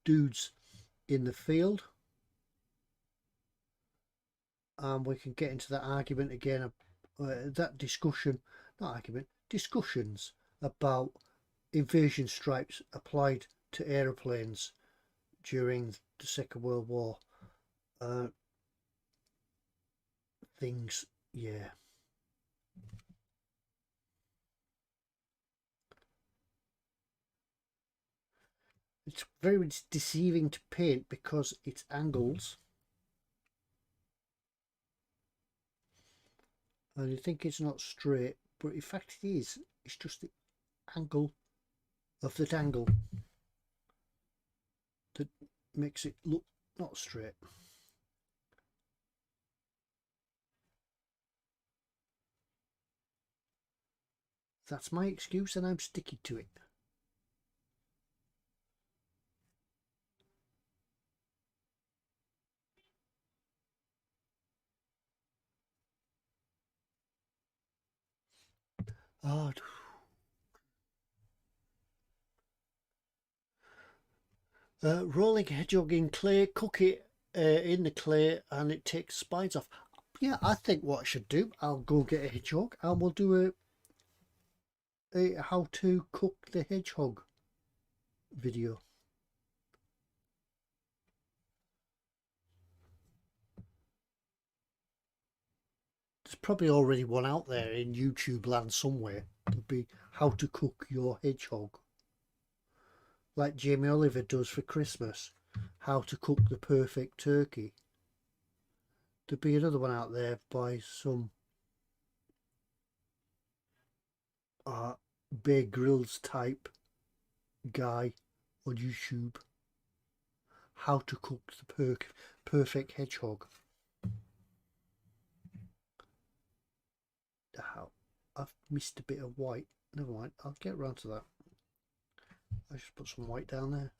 dudes in the field. And we can get into that argument again, that discussion, not argument, discussions about invasion stripes applied to aeroplanes during the Second World War. Things, yeah. It's very deceiving to paint because it's angles. And you think it's not straight, but in fact it is. It's just the angle of that angle that makes it look not straight. That's my excuse and I'm sticking to it. Oh, rolling hedgehog in clay, cook it in the clay, and it takes spines off. Yeah, I think what I should do, I'll go get a hedgehog and we'll do a how to cook the hedgehog video. There's probably already one out there in YouTube land somewhere. It'll be how to cook your hedgehog, like Jamie Oliver does for Christmas. How to cook the perfect turkey. There'll be another one out there by some Bear Grylls type guy on YouTube. How to cook the perfect hedgehog. How I've missed a bit of white. Never mind, I'll get around to that. I just put some white down there.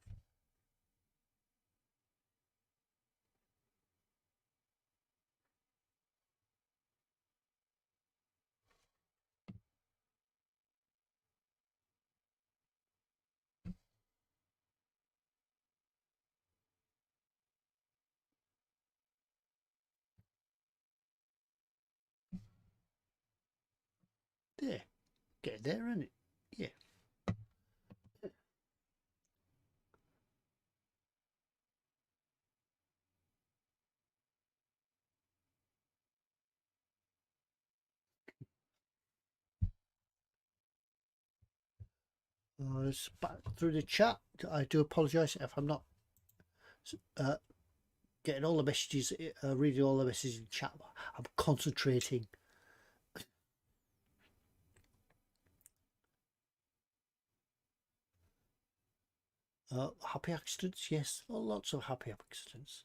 There, get there, isn't it? Yeah. Back through the chat. I do apologise if I'm not getting all the messages, reading all the messages in chat. I'm concentrating. Happy accidents, yes, lots of happy accidents.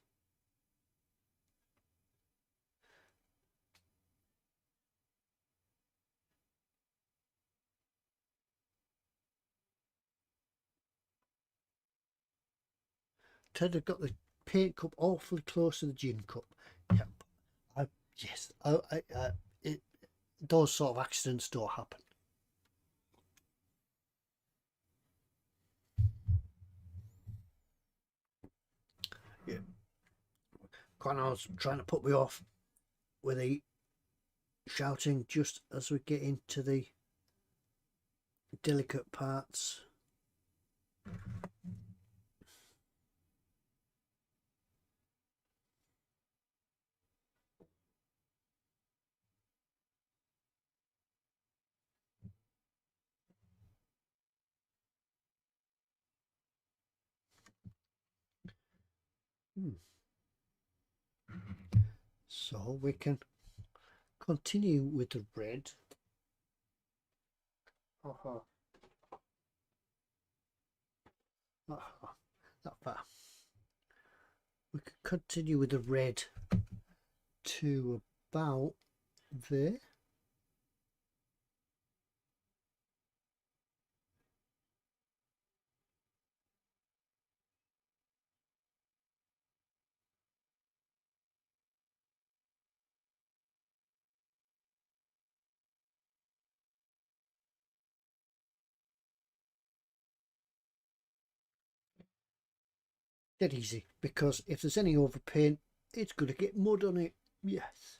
Ted have got the paint cup awfully close to the gin cup. Yep. Yes. Those sort of accidents don't happen. Yeah. Connor's trying to put me off with the shouting just as we get into the delicate parts. So we can continue with the red. Not far. We can continue with the red to about there. Dead easy, because if there's any overpaint, it's going to get mud on it. Yes.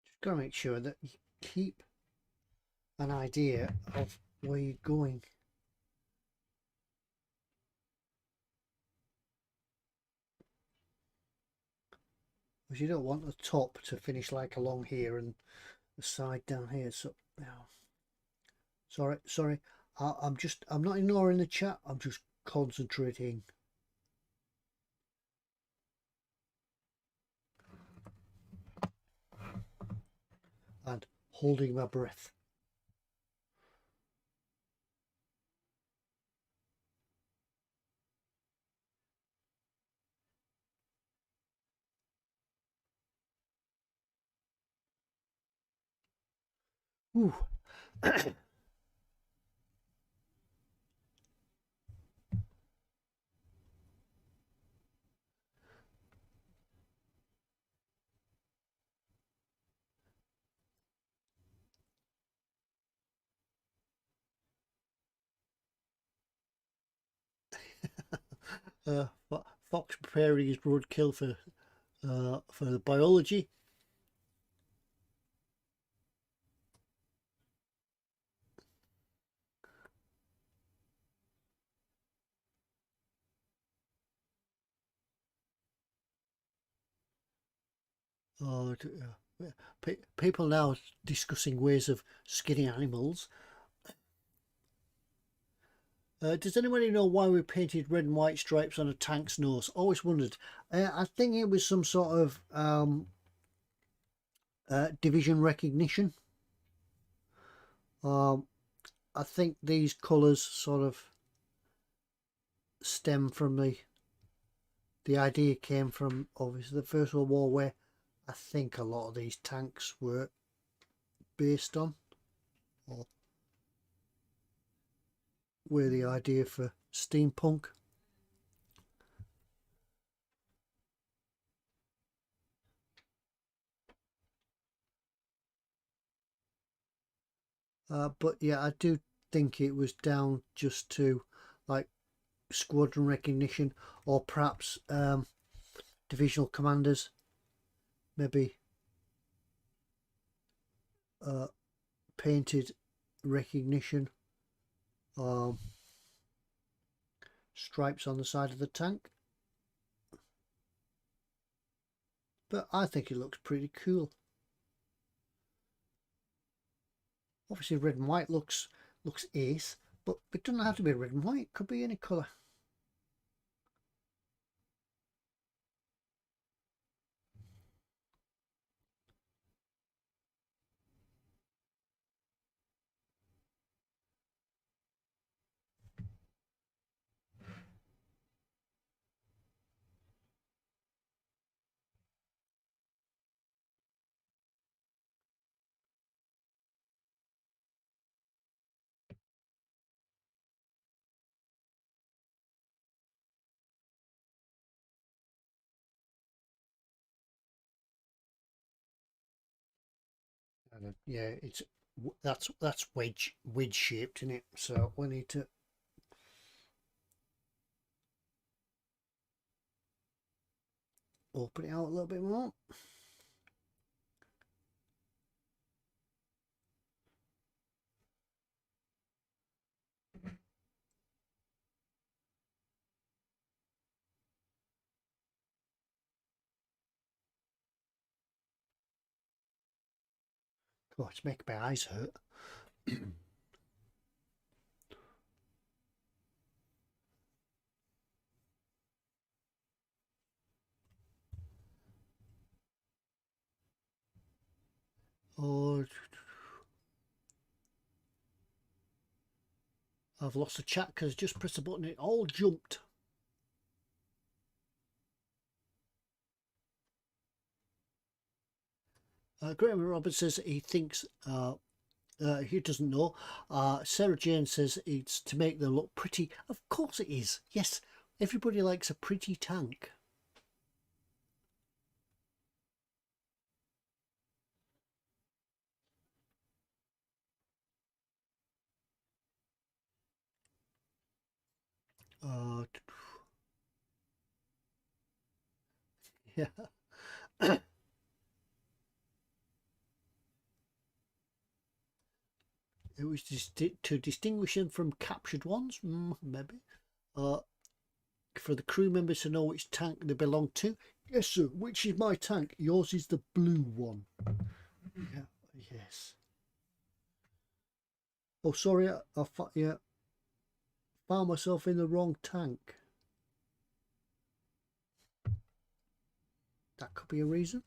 Just got to make sure that you keep an idea of where you're going. because you don't want the top to finish like along here and the side down here. So now, sorry, I'm not ignoring the chat. I'm just concentrating. And holding my breath. Ooh. Fox preparing his roadkill for the biology. People now discussing ways of skinning animals. Does anybody know why we painted red and white stripes on a tank's nose? Always wondered. I think it was some sort of division recognition. I think these colours sort of stem from the idea came from obviously the First World War, where I think a lot of these tanks were based on, or were the idea for steampunk. But yeah, I do think it was down just to like squadron recognition, or perhaps divisional commanders maybe painted recognition stripes on the side of the tank. But I think it looks pretty cool. Obviously red and white looks ace, but it doesn't have to be red and white, it could be any colour. Yeah, that's wedge shaped in it, so we need to open it out a little bit more. Oh, it's making my eyes hurt. Oh, I've lost the chat because I just pressed the button, it all jumped. Graham Roberts says he thinks he doesn't know. Sarah Jane says it's to make them look pretty. Of course it is. Yes, everybody likes a pretty tank. Yeah. It was to distinguish them from captured ones, maybe. For the crew members to know which tank they belong to. Yes, sir. Which is my tank? Yours is the blue one. Yeah. Yes. Oh, sorry. Yeah, found myself in the wrong tank. That could be a reason.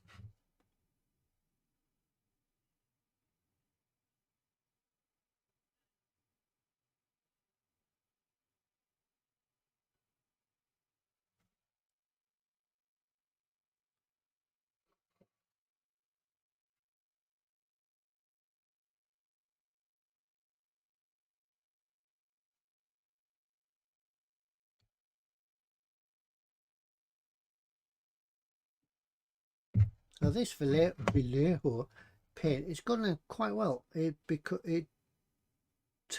Now this Vallejo paint is going quite well.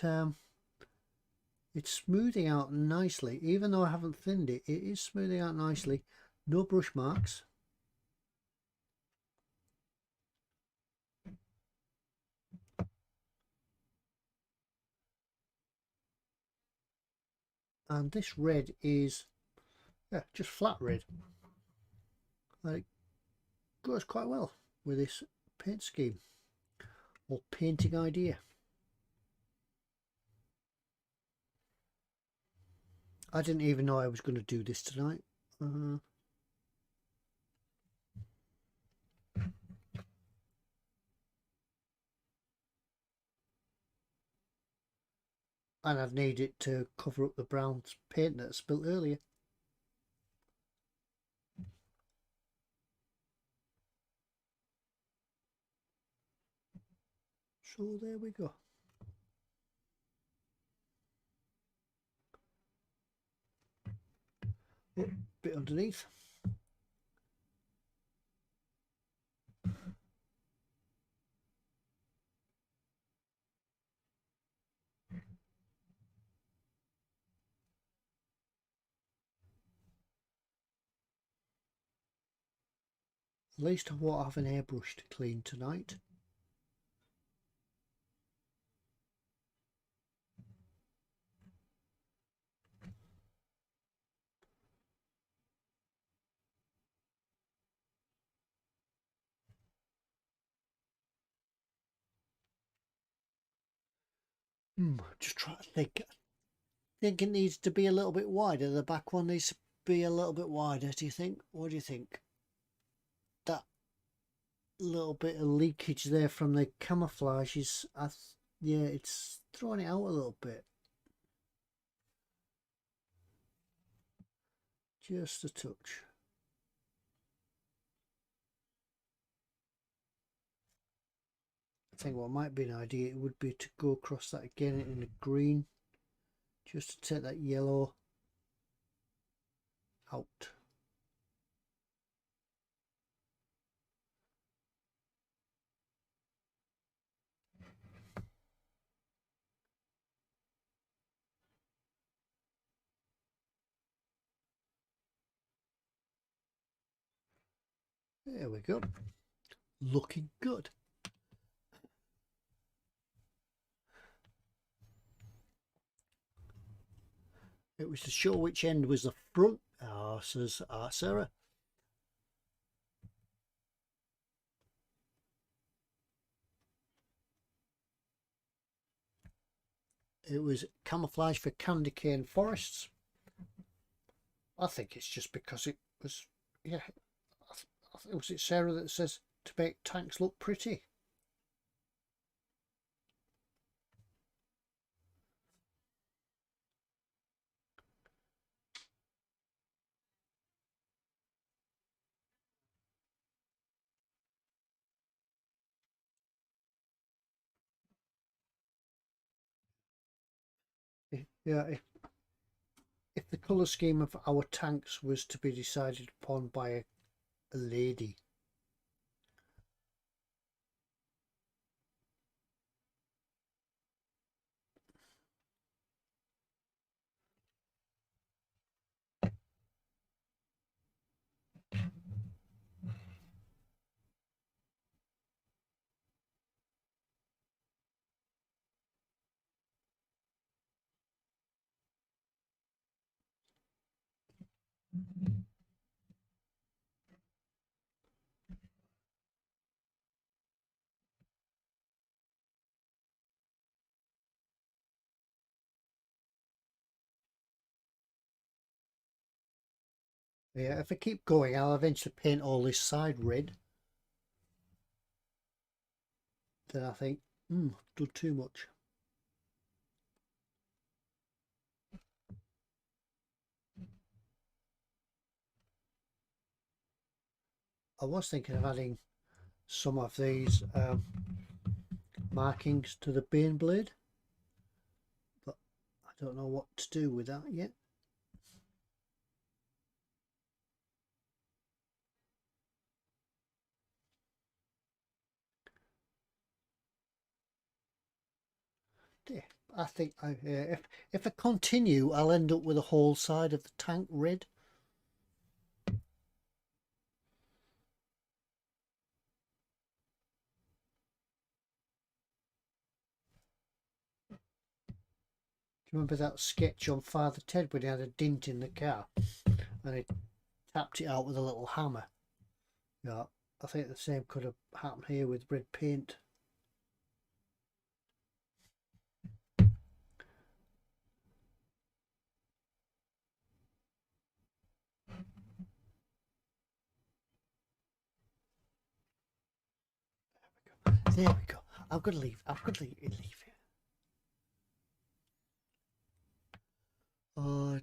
Um, it's smoothing out nicely. Even though I haven't thinned it, it is smoothing out nicely. No brush marks. And this red is just flat red. It goes quite well with this paint scheme or painting idea. I didn't even know I was going to do this tonight. And I've needed to cover up the brown paint that I spilt earlier. So there we go. Oh, bit underneath. At least I won't have an airbrush to clean tonight. Just try to think. I think it needs to be a little bit wider. The back one needs to be a little bit wider. Do you think? What do you think? That little bit of leakage there from the camouflage is, yeah, it's throwing it out a little bit. Just a touch. I think what might be an idea would be to go across that again in the green, just to take that yellow out. There we go. Looking good. It was to show which end was the front, says Sarah. It was camouflage for candy cane forests. I think it's just because it was, yeah, was it Sarah that says to make tanks look pretty? Yeah, if the colour scheme of our tanks was to be decided upon by a lady, Yeah, if I keep going, I'll eventually paint all this side red. Then I think, done too much. I was thinking of adding some of these markings to the Baneblade, but I don't know what to do with that yet. Yeah, I think if I continue, I'll end up with the whole side of the tank red. Do you remember that sketch on Father Ted when he had a dint in the car and he tapped it out with a little hammer? Yeah, I think the same could have happened here with red paint. There we go. I'm gonna leave. I'm gonna leave it. Oh,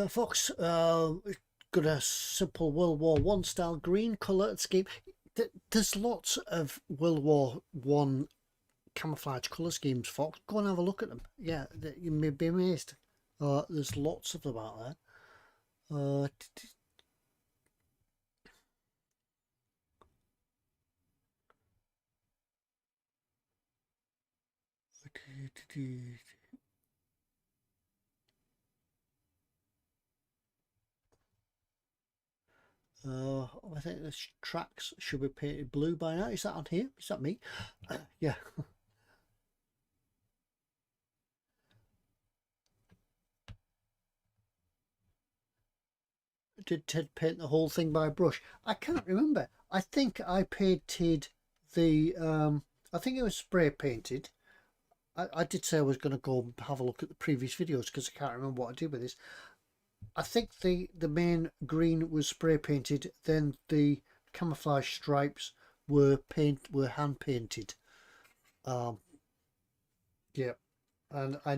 Fox got a simple World War One style green colour scheme. There's lots of World War One camouflage colour schemes, Fox. Go and have a look at them. Yeah, you may be amazed. There's lots of them out there. I think the tracks should be painted blue by now. Is that on here? Is that me? Yeah. Did Ted paint the whole thing by brush? I can't remember. I think I painted the I think it was spray painted. I did say I was going to go and have a look at the previous videos because I can't remember what I did with this. I think the main green was spray painted, then the camouflage stripes were hand painted. Yeah, and I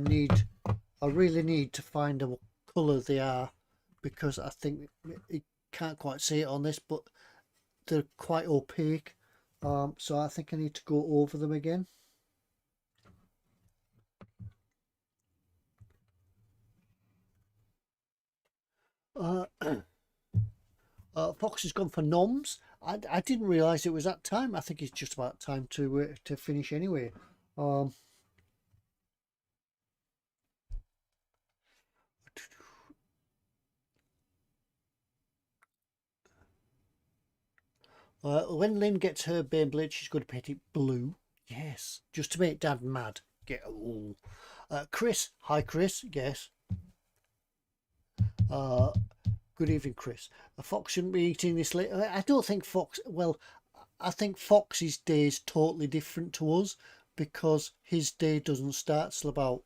really need to find out what colour they are because I think you can't quite see it on this, but they're quite opaque. So I think I need to go over them again. Uh, Fox has gone for noms. I didn't realise it was that time. I think it's just about time to finish anyway. Um, when Lynn gets her Beyblade, she's going to paint it blue. Yes, just to make Dad mad. Get Chris. Hi, Chris. Yes. Uh, Good evening, Chris. Fox shouldn't be eating this late. I don't think Fox. Well, I think Fox's day is totally different to us because his day doesn't start till about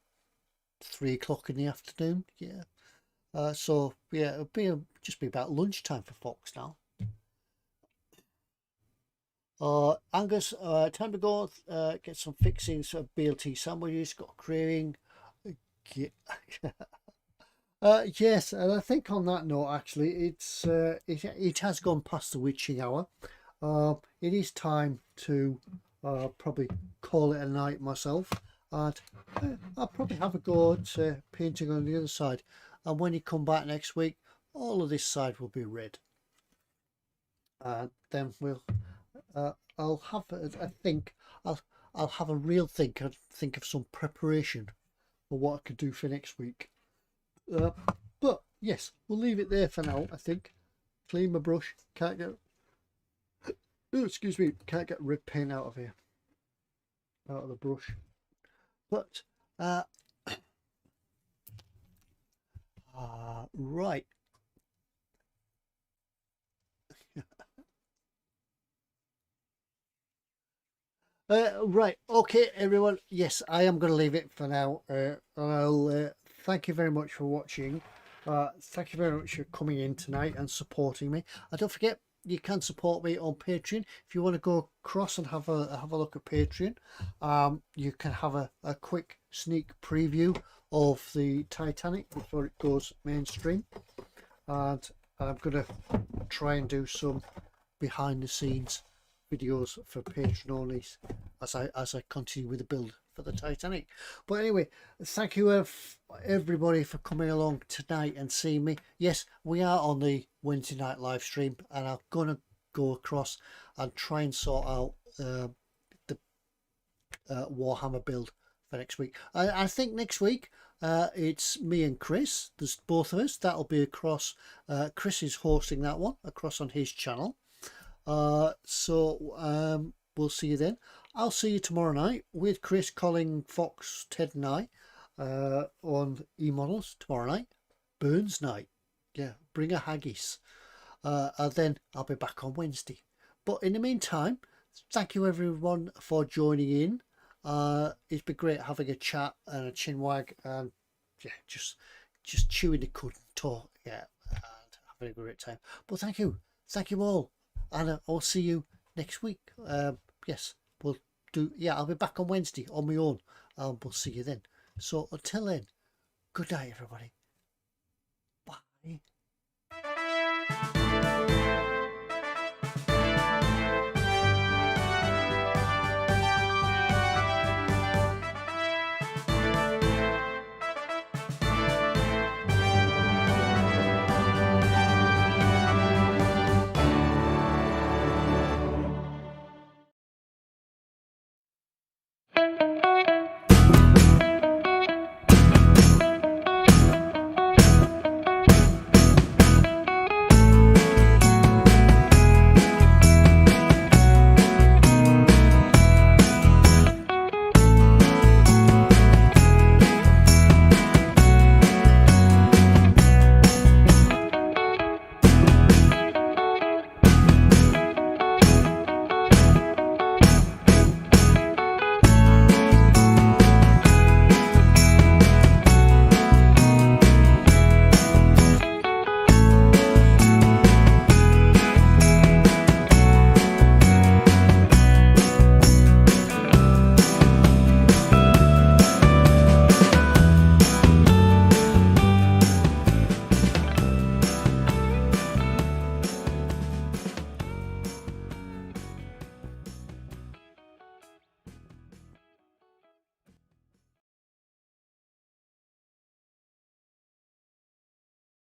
3 o'clock in the afternoon. Yeah. So yeah, just be about lunchtime for Fox now. Angus, time to go get some fixings of BLT sandwiches. Got a craving. Yeah. Yes, and I think on that note, actually, it has gone past the witching hour. It is time to probably call it a night myself, and I'll probably have a go at painting on the other side. And when you come back next week, all of this side will be red. Then I'll have I think I'll have a real think and think of some preparation for what I could do for next week. But yes, we'll leave it there for now. I think clean my brush. Can't get excuse me, can't get red paint out of here, out of the brush. But right. Right, okay, everyone. Yes, I am going to leave it for now. I'll thank you very much for watching. Thank you very much for coming in tonight and supporting me. And don't forget, you can support me on Patreon if you want to go across and have a look at Patreon. You can have a quick sneak preview of the Titanic before it goes mainstream, and I'm going to try and do some behind the scenes videos for Patreon only as I continue with the build for the Titanic. But anyway, thank you everybody for coming along tonight and seeing me. Yes, we are on the Wednesday night live stream, and I'm gonna go across and try and sort out the Warhammer build for next week. I think next week it's me and Chris. There's both of us. That'll be across. Chris is hosting that one across on his channel. So we'll see you then. I'll see you tomorrow night with Chris, Colin, Fox, Ted and I on E-Models tomorrow night. Burns night. Yeah, bring a haggis. And then I'll be back on Wednesday. But in the meantime, thank you everyone for joining in. It's been great having a chat and a chin wag, and yeah, just chewing the cud and talk, yeah, and having a great time. But thank you all. And I'll see you next week. Yes, we'll do. Yeah, I'll be back on Wednesday on my own. We'll see you then. So until then, good night, everybody. Bye.